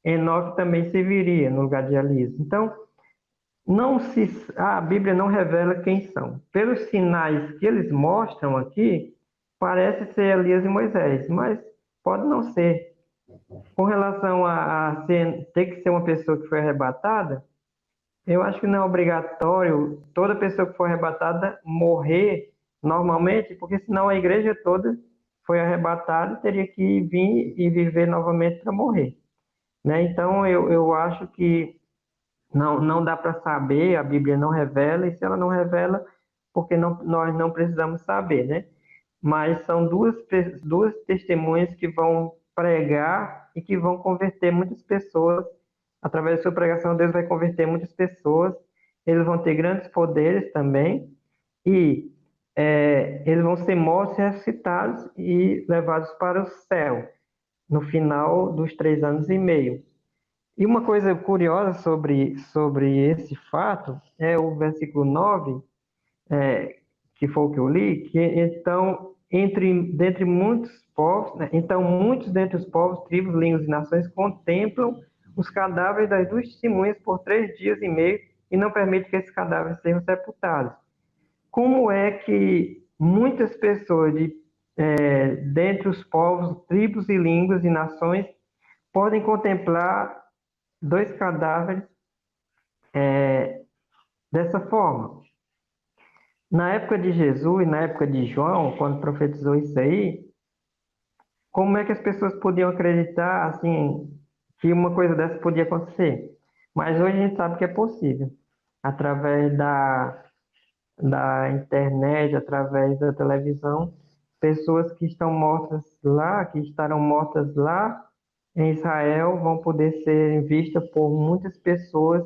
Enoque também serviria no lugar de Elias. Então, a Bíblia não revela quem são. Pelos sinais que eles mostram aqui, parece ser Elias e Moisés, mas pode não ser. Com relação a ter que ser uma pessoa que foi arrebatada, eu acho que não é obrigatório toda pessoa que foi arrebatada morrer normalmente, porque senão a igreja toda foi arrebatada e teria que vir e viver novamente para morrer, né? Então, eu acho que não dá para saber, a Bíblia não revela, e se ela não revela, porque nós não precisamos saber, né? Mas são duas testemunhas que vão pregar e que vão converter muitas pessoas. Através da sua pregação, Deus vai converter muitas pessoas. Eles vão ter grandes poderes também. E eles vão ser mortos, ressuscitados e levados para o céu no final dos 3 anos e meio. E uma coisa curiosa sobre esse fato é o versículo 9, que foi o que eu li, que então, dentre muitos povos, né, então muitos dentre os povos, tribos, línguas e nações contemplam os cadáveres das duas testemunhas por 3 dias e meio e não permitem que esses cadáveres sejam sepultados. Como é que muitas pessoas dentre os povos, tribos e línguas e nações podem contemplar dois cadáveres dessa forma? Na época de Jesus, na época de João, quando profetizou isso aí, como é que as pessoas podiam acreditar assim que uma coisa dessa podia acontecer? Mas hoje a gente sabe que é possível, através da internet, através da televisão, pessoas que estão mortas lá, que estarão mortas lá em Israel, vão poder ser vistas por muitas pessoas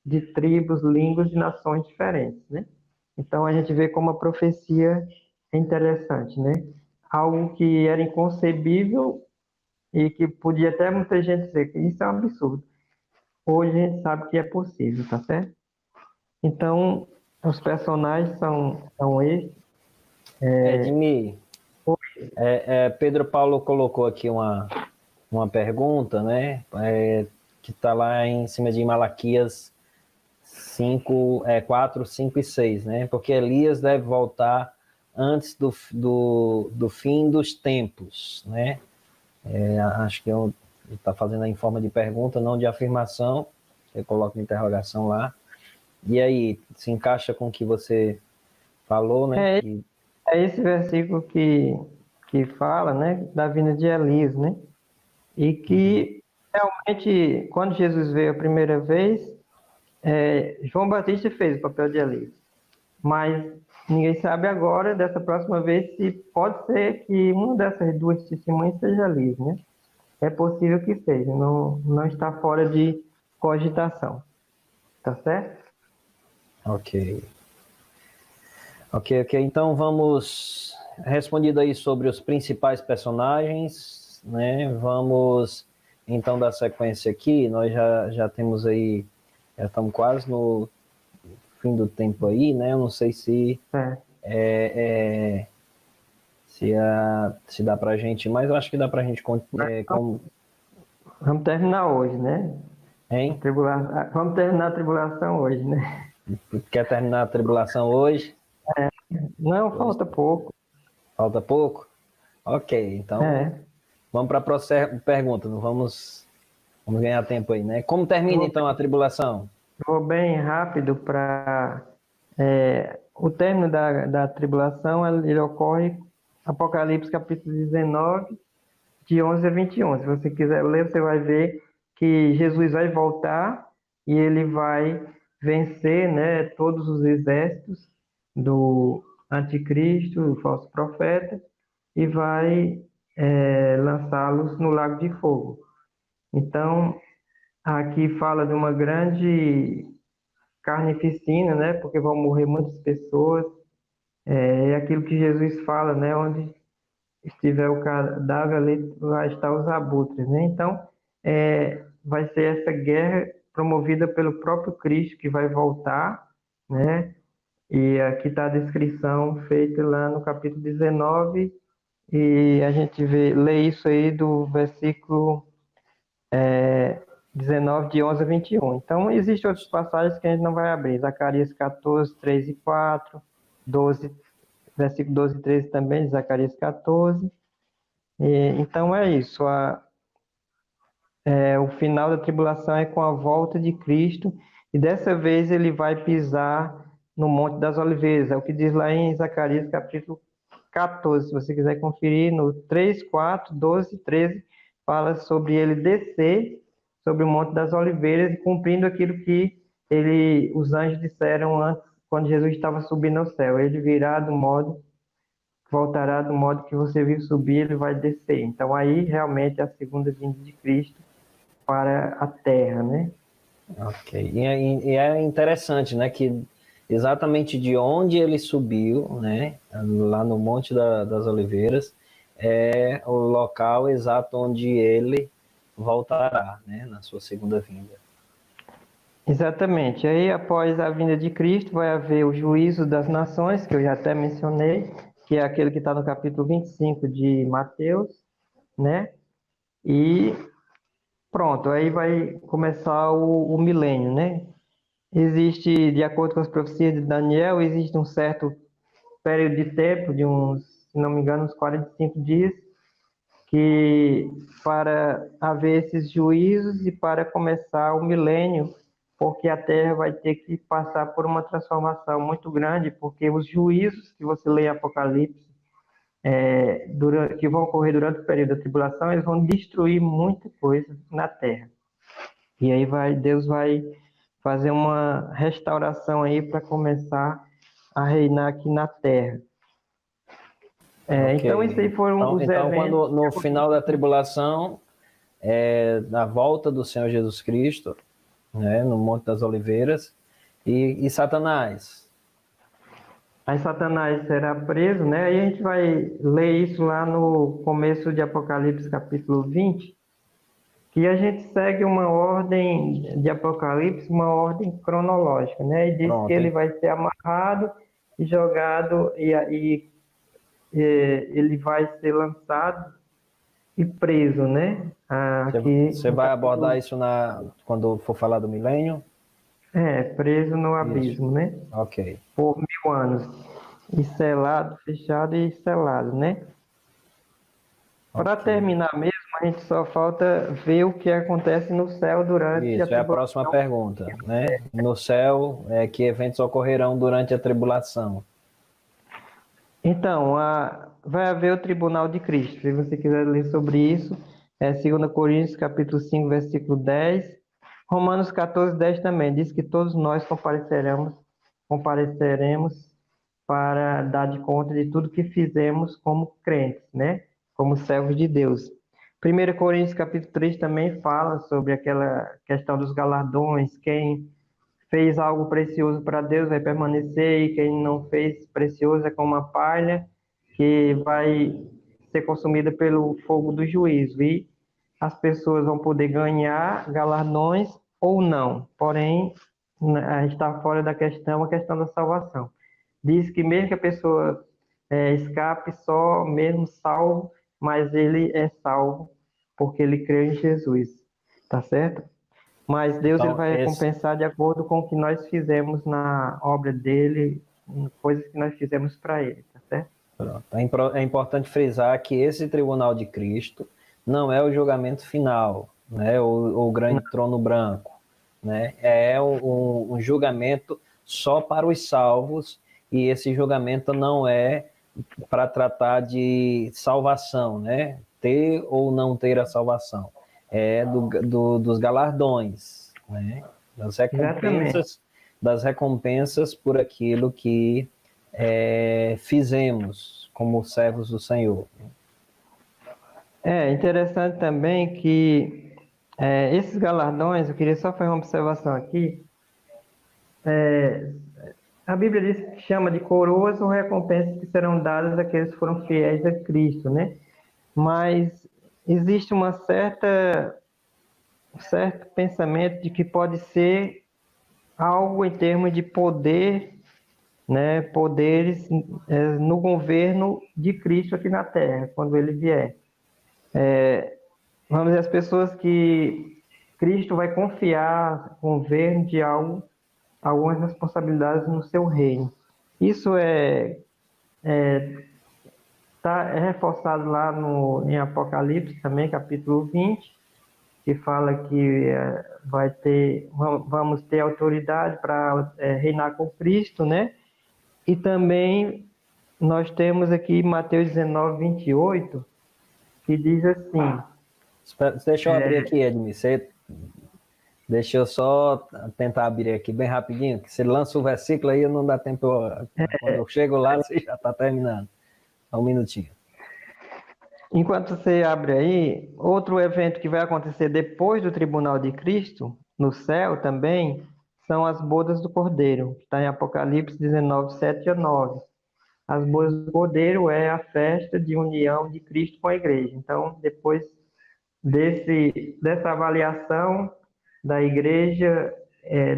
de tribos, línguas e nações diferentes, né? Então a gente vê como a profecia é interessante, né? Algo que era inconcebível e que podia até muita gente dizer que isso é um absurdo. Hoje a gente sabe que é possível, tá certo? Então, os personagens são esses. Edmir, Pedro Paulo colocou aqui uma pergunta, né? Que está lá em cima de Malaquias 4, 5 e 6, né? Porque Elias deve voltar antes do fim dos tempos, né? Acho que ele está fazendo em forma de pergunta, não de afirmação. Você coloca uma interrogação lá. E aí, se encaixa com o que você falou, né? É esse versículo que fala, né, da vinda de Elias, né? E que realmente, quando Jesus veio a primeira vez, João Batista fez o papel de Elias. Mas ninguém sabe agora, dessa próxima vez, se pode ser que uma dessas duas testemunhas seja Elias, né? É possível que seja, não está fora de cogitação. Tá certo? Ok. Ok. Então vamos respondido aí sobre os principais personagens, né? Vamos então dar sequência aqui. Nós já temos aí, já estamos quase no fim do tempo aí, né? Eu não sei se É. se dá pra gente, mas eu acho que dá pra gente Vamos terminar hoje, né? hein? Vamos terminar a tribulação hoje, né? Quer terminar a tribulação hoje? Não, Hoje falta pouco. falta pouco? Ok, então É. vamos para a próxima pergunta. Vamos ganhar tempo aí, né? Como termina Vou, então a tribulação? vou bem rápido para o término da tribulação, ele ocorre Apocalipse capítulo 19, de 11 a 21. Se você quiser ler, você vai ver que Jesus vai voltar e ele vai vencer, né, todos os exércitos do anticristo, do falso profeta, e vai lançá-los no lago de fogo. Então, aqui fala de uma grande carnificina, né, porque vão morrer muitas pessoas. É aquilo que Jesus fala, né, onde estiver o cadáver, ali vai estar os abutres, né? Então, vai ser essa guerra promovida pelo próprio Cristo que vai voltar, né? E aqui está a descrição feita lá no capítulo 19, e a gente lê isso aí do versículo 19, de 11 a 21. Então, existem outras passagens que a gente não vai abrir. Zacarias 14, 3 e 4, 12, versículo 12 e 13 também, de Zacarias 14. Então é isso. O final da tribulação é com a volta de Cristo, e dessa vez ele vai pisar no Monte das Oliveiras. É o que diz lá em Zacarias capítulo 14. Se você quiser conferir, no 3, 4, 12 e 13, fala sobre ele descer sobre o Monte das Oliveiras, cumprindo aquilo que os anjos disseram antes, quando Jesus estava subindo ao céu. Ele virá do modo voltará do modo que você viu subir, ele vai descer. Então aí realmente é a segunda vinda de Cristo para a Terra, né? Ok. E é interessante, né, que exatamente de onde ele subiu, né, lá no Monte das Oliveiras, é o local exato onde ele voltará, né, na sua segunda vinda. Exatamente. Aí após a vinda de Cristo vai haver o juízo das nações, que eu já até mencionei, que é aquele que está no capítulo 25 de Mateus, né? E pronto, aí vai começar o milênio, né? Existe, de acordo com as profecias de Daniel, existe um certo período de tempo, de uns, se não me engano, uns 45 dias, que para haver esses juízos e para começar o milênio, porque a Terra vai ter que passar por uma transformação muito grande, porque os juízos que você lê em Apocalipse, que vão ocorrer durante o período da tribulação, eles vão destruir muita coisa na Terra. E aí Deus vai fazer uma restauração aí para começar a reinar aqui na Terra. Então, isso Ok. aí foram os Então eventos. quando no final da tribulação, na volta do Senhor Jesus Cristo, né, no Monte das Oliveiras, e Satanás. Aí Satanás será preso, né? Aí a gente vai ler isso lá no começo de Apocalipse, capítulo 20, que a gente segue uma ordem de Apocalipse, uma ordem cronológica, né? E diz que Pronto, ele hein? vai ser amarrado e jogado, ele vai ser lançado e preso, né? Aqui Você no vai abordar capítulo. isso quando for falar do milênio? Preso no Isso. abismo, né? Ok. Por 1000 anos. E selado, fechado e selado, né? Para Ok. terminar mesmo, a gente só falta ver o que acontece no céu durante a Isso é a próxima tribulação. pergunta, né? No céu, que eventos ocorrerão durante a tribulação? Então, vai haver o tribunal de Cristo. Se você quiser ler sobre isso, 2 Coríntios capítulo 5, versículo 10. Romanos 14, 10 também. Diz que todos nós compareceremos para dar de conta de tudo que fizemos como crentes, né? Como servos de Deus. 1 Coríntios capítulo 3 também fala sobre aquela questão dos galardões, quem fez algo precioso para Deus vai permanecer, e quem não fez precioso é como uma palha que vai ser consumida pelo fogo do juízo. E as pessoas vão poder ganhar galardões ou não. Porém, a gente está fora da questão, a questão da salvação. Diz que mesmo que a pessoa escape só, mesmo salvo, mas ele é salvo porque ele creu em Jesus, tá certo? Mas Deus ele Então, vai recompensar de acordo com o que nós fizemos na obra dele, coisas que nós fizemos para ele, tá certo? pronto. É importante frisar que esse tribunal de Cristo não é o julgamento final, né? O grande trono branco, né? É um julgamento só para os salvos, e esse julgamento não é para tratar de salvação, né? Ter ou não ter a salvação. É dos galardões, né? Exatamente. Das recompensas por aquilo que fizemos como servos do Senhor. É interessante também que esses galardões, eu queria só fazer uma observação aqui. A Bíblia diz que chama de coroas ou recompensas que serão dadas àqueles que foram fiéis a Cristo, né? Mas existe um certo pensamento de que pode ser algo em termos de poder, né? Poderes no governo de Cristo aqui na Terra, quando ele vier. Vamos dizer, as pessoas que Cristo vai confiar governo de algo, algumas responsabilidades no seu reino. Isso é reforçado lá em Apocalipse também, capítulo 20, que fala que vamos ter autoridade para reinar com Cristo, né? E também nós temos aqui Mateus 19, 28, que diz assim... Deixa eu abrir aqui, Edmir. Deixa eu só tentar abrir aqui bem rapidinho, que você lança o versículo aí, não dá tempo. Quando eu chego lá, você já está terminando. Só um minutinho. Enquanto você abre aí, outro evento que vai acontecer depois do tribunal de Cristo, no céu também, são as bodas do Cordeiro, que está em Apocalipse 19, 7 a 9. As bodas do Cordeiro é a festa de união de Cristo com a igreja. Então, depois dessa avaliação da igreja,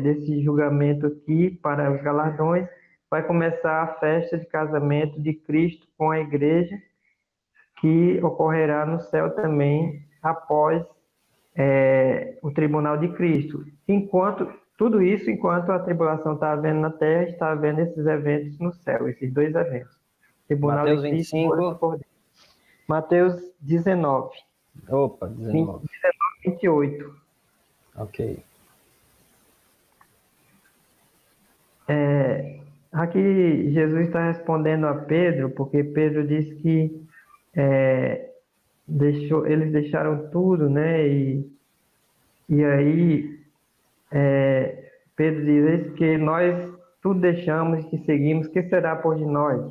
desse julgamento aqui para os galardões, vai começar a festa de casamento de Cristo com a igreja, que ocorrerá no céu também após o tribunal de Cristo. Tudo isso enquanto a tribulação está havendo na terra, está havendo esses eventos no céu, esses dois eventos. Tribunal Mateus de Cristo, 25. Mateus 19. Opa, 19. 28. Ok. Aqui Jesus está respondendo a Pedro, porque Pedro disse que eles deixaram tudo, né? E aí Pedro diz: "Eis que nós tudo deixamos e seguimos, que será por de nós?"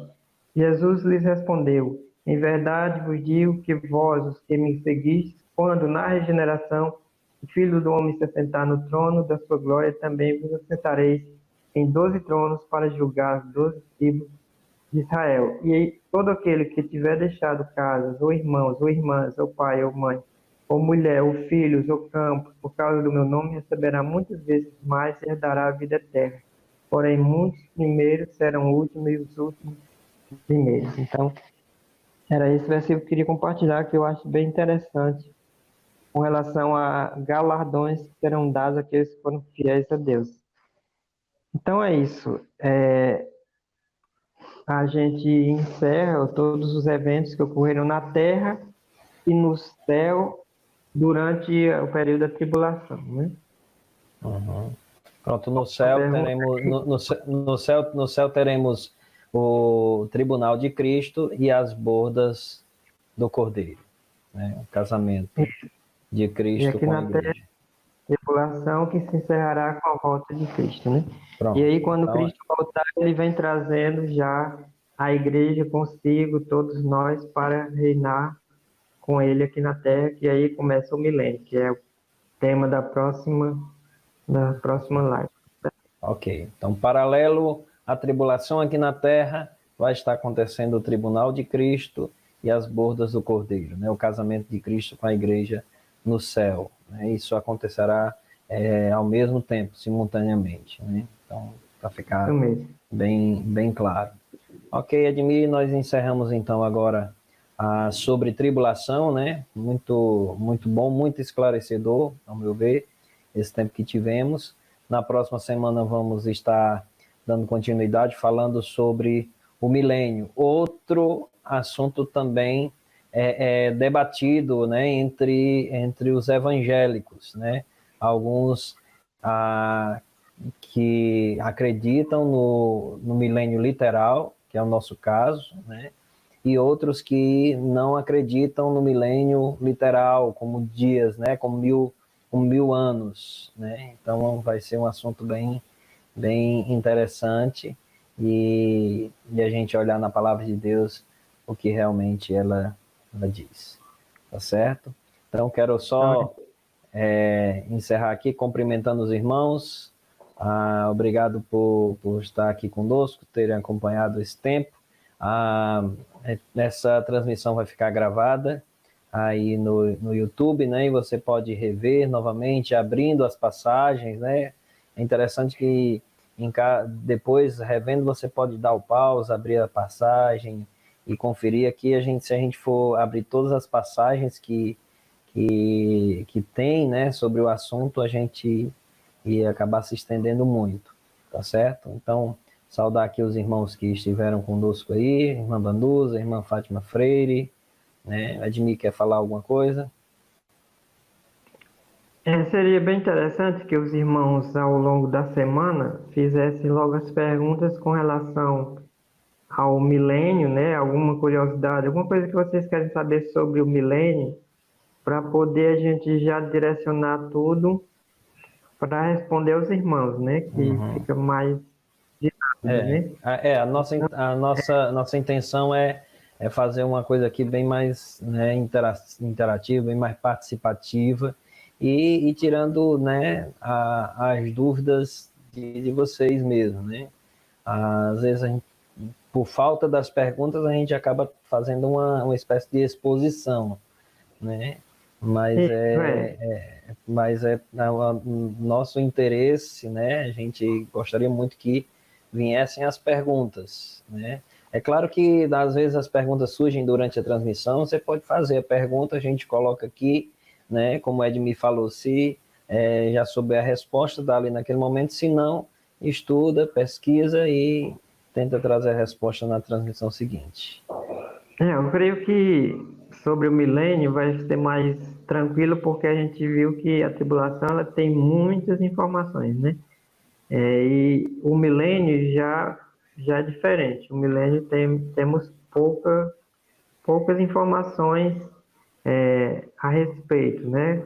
Jesus lhes respondeu: "Em verdade vos digo que vós, os que me seguistes, quando na regeneração o Filho do Homem se assentar no trono da sua glória, também vos assentareis em 12 tronos para julgar as 12 tribos de Israel. E aí, todo aquele que tiver deixado casas, ou irmãos, ou irmãs, ou pai, ou mãe, ou mulher, ou filhos, ou campos, por causa do meu nome, receberá muitas vezes mais e herdará a vida eterna. Porém, muitos primeiros serão últimos e os últimos primeiros." Então, era esse versículo que eu queria compartilhar, que eu acho bem interessante, com relação a galardões que serão dados àqueles que foram fiéis a Deus. Então é isso. A gente encerra todos os eventos que ocorreram na Terra e no céu durante o período da tribulação, né? Uhum. Pronto, no céu teremos, no céu teremos o tribunal de Cristo e as bodas do Cordeiro, né? O casamento de Cristo com a igreja. Terra, tribulação que se encerrará com a volta de Cristo, né? Pronto. E aí, quando Então, Cristo voltar, ele vem trazendo já a igreja consigo, todos nós, para reinar com ele aqui na Terra, que aí começa o milênio, que é o tema da próxima live. Ok. Então, paralelo à tribulação aqui na terra, vai estar acontecendo o tribunal de Cristo e as bodas do Cordeiro, né? O casamento de Cristo com a igreja no céu, né? Isso acontecerá ao mesmo tempo, simultaneamente, né? Então, para Isso ficar mesmo. bem claro. Ok, Edmir, nós encerramos então agora sobre tribulação, né? Muito bom, muito esclarecedor, ao meu ver, esse tempo que tivemos. Na próxima semana vamos estar dando continuidade falando sobre o milênio. Outro assunto também debatido, né, entre os evangélicos, né? Alguns que acreditam no milênio literal, que é o nosso caso, né? E outros que não acreditam no milênio literal, como dias, né? Como mil anos, né? Então vai ser um assunto bem interessante e a gente olhar na palavra de Deus o que realmente ela diz, tá certo? Então quero Então, só encerrar aqui cumprimentando os irmãos. Obrigado por estar aqui conosco, terem acompanhado esse tempo. Essa transmissão vai ficar gravada aí no YouTube, né? E você pode rever novamente, abrindo as passagens, né? É interessante que depois, revendo, você pode dar o pause, abrir a passagem e conferir aqui. Se a gente for abrir todas as passagens que tem, né, sobre o assunto, a gente ia acabar se estendendo muito, tá certo? Então, saudar aqui os irmãos que estiveram conosco aí, irmã Banduza, irmã Fátima Freire, né? Admir, quer falar alguma coisa? seria bem interessante que os irmãos, ao longo da semana, fizessem logo as perguntas com relação ao milênio, né? Alguma curiosidade, alguma coisa que vocês querem saber sobre o milênio, para poder a gente já direcionar tudo para responder aos irmãos, né? Que Uhum. fica mais didático, né? A nossa intenção é fazer uma coisa aqui bem mais, né, interativa, bem mais participativa e tirando, né, as dúvidas de vocês mesmo, né? Às vezes, por falta das perguntas, a gente acaba fazendo uma espécie de exposição, né? Mas Isso, é. o nosso interesse, né? A gente gostaria muito que viessem as perguntas, né? É claro que às vezes as perguntas surgem durante a transmissão, você pode fazer a pergunta, a gente coloca aqui, né? Como o Edmir falou, se já souber a resposta, dá ali naquele momento, se não, estuda, pesquisa e tenta trazer a resposta na transmissão seguinte. Eu creio que sobre o milênio vai ser mais tranquilo porque a gente viu que a tribulação ela tem muitas informações, né? E o milênio já é diferente. O milênio temos poucas informações a respeito, né?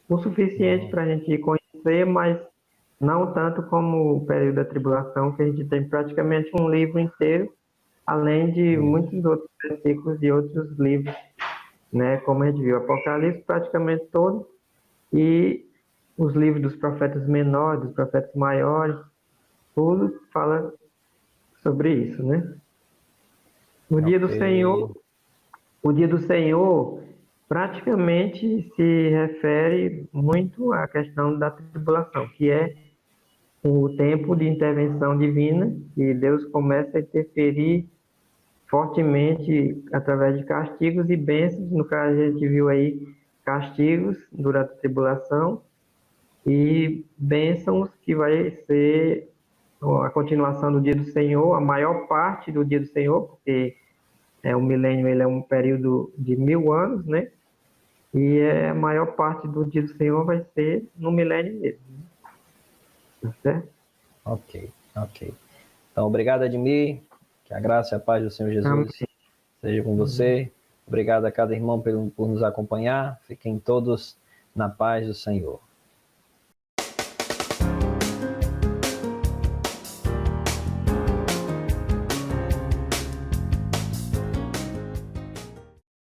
O suficiente para a gente conhecer, mas não tanto como o período da tribulação, que a gente tem praticamente um livro inteiro, além de muitos outros versículos de outros livros, né? Como a gente viu, Apocalipse praticamente todo, e os livros dos profetas menores, dos profetas maiores, tudo fala sobre isso, né? O dia do Ok. Senhor, o dia do Senhor praticamente se refere muito à questão da tribulação, que é o tempo de intervenção divina, que Deus começa a interferir fortemente através de castigos e bênçãos. No caso, a gente viu aí castigos durante a tribulação e bênçãos que vai ser a continuação do dia do Senhor, a maior parte do dia do Senhor, porque o milênio ele é um período de 1000 anos, né? E a maior parte do dia do Senhor vai ser no milênio mesmo, tá certo? Ok. Então, obrigado, Edmir. Que a graça e a paz do Senhor Amém. Jesus seja com você. Obrigado a cada irmão por nos acompanhar. Fiquem todos na paz do Senhor.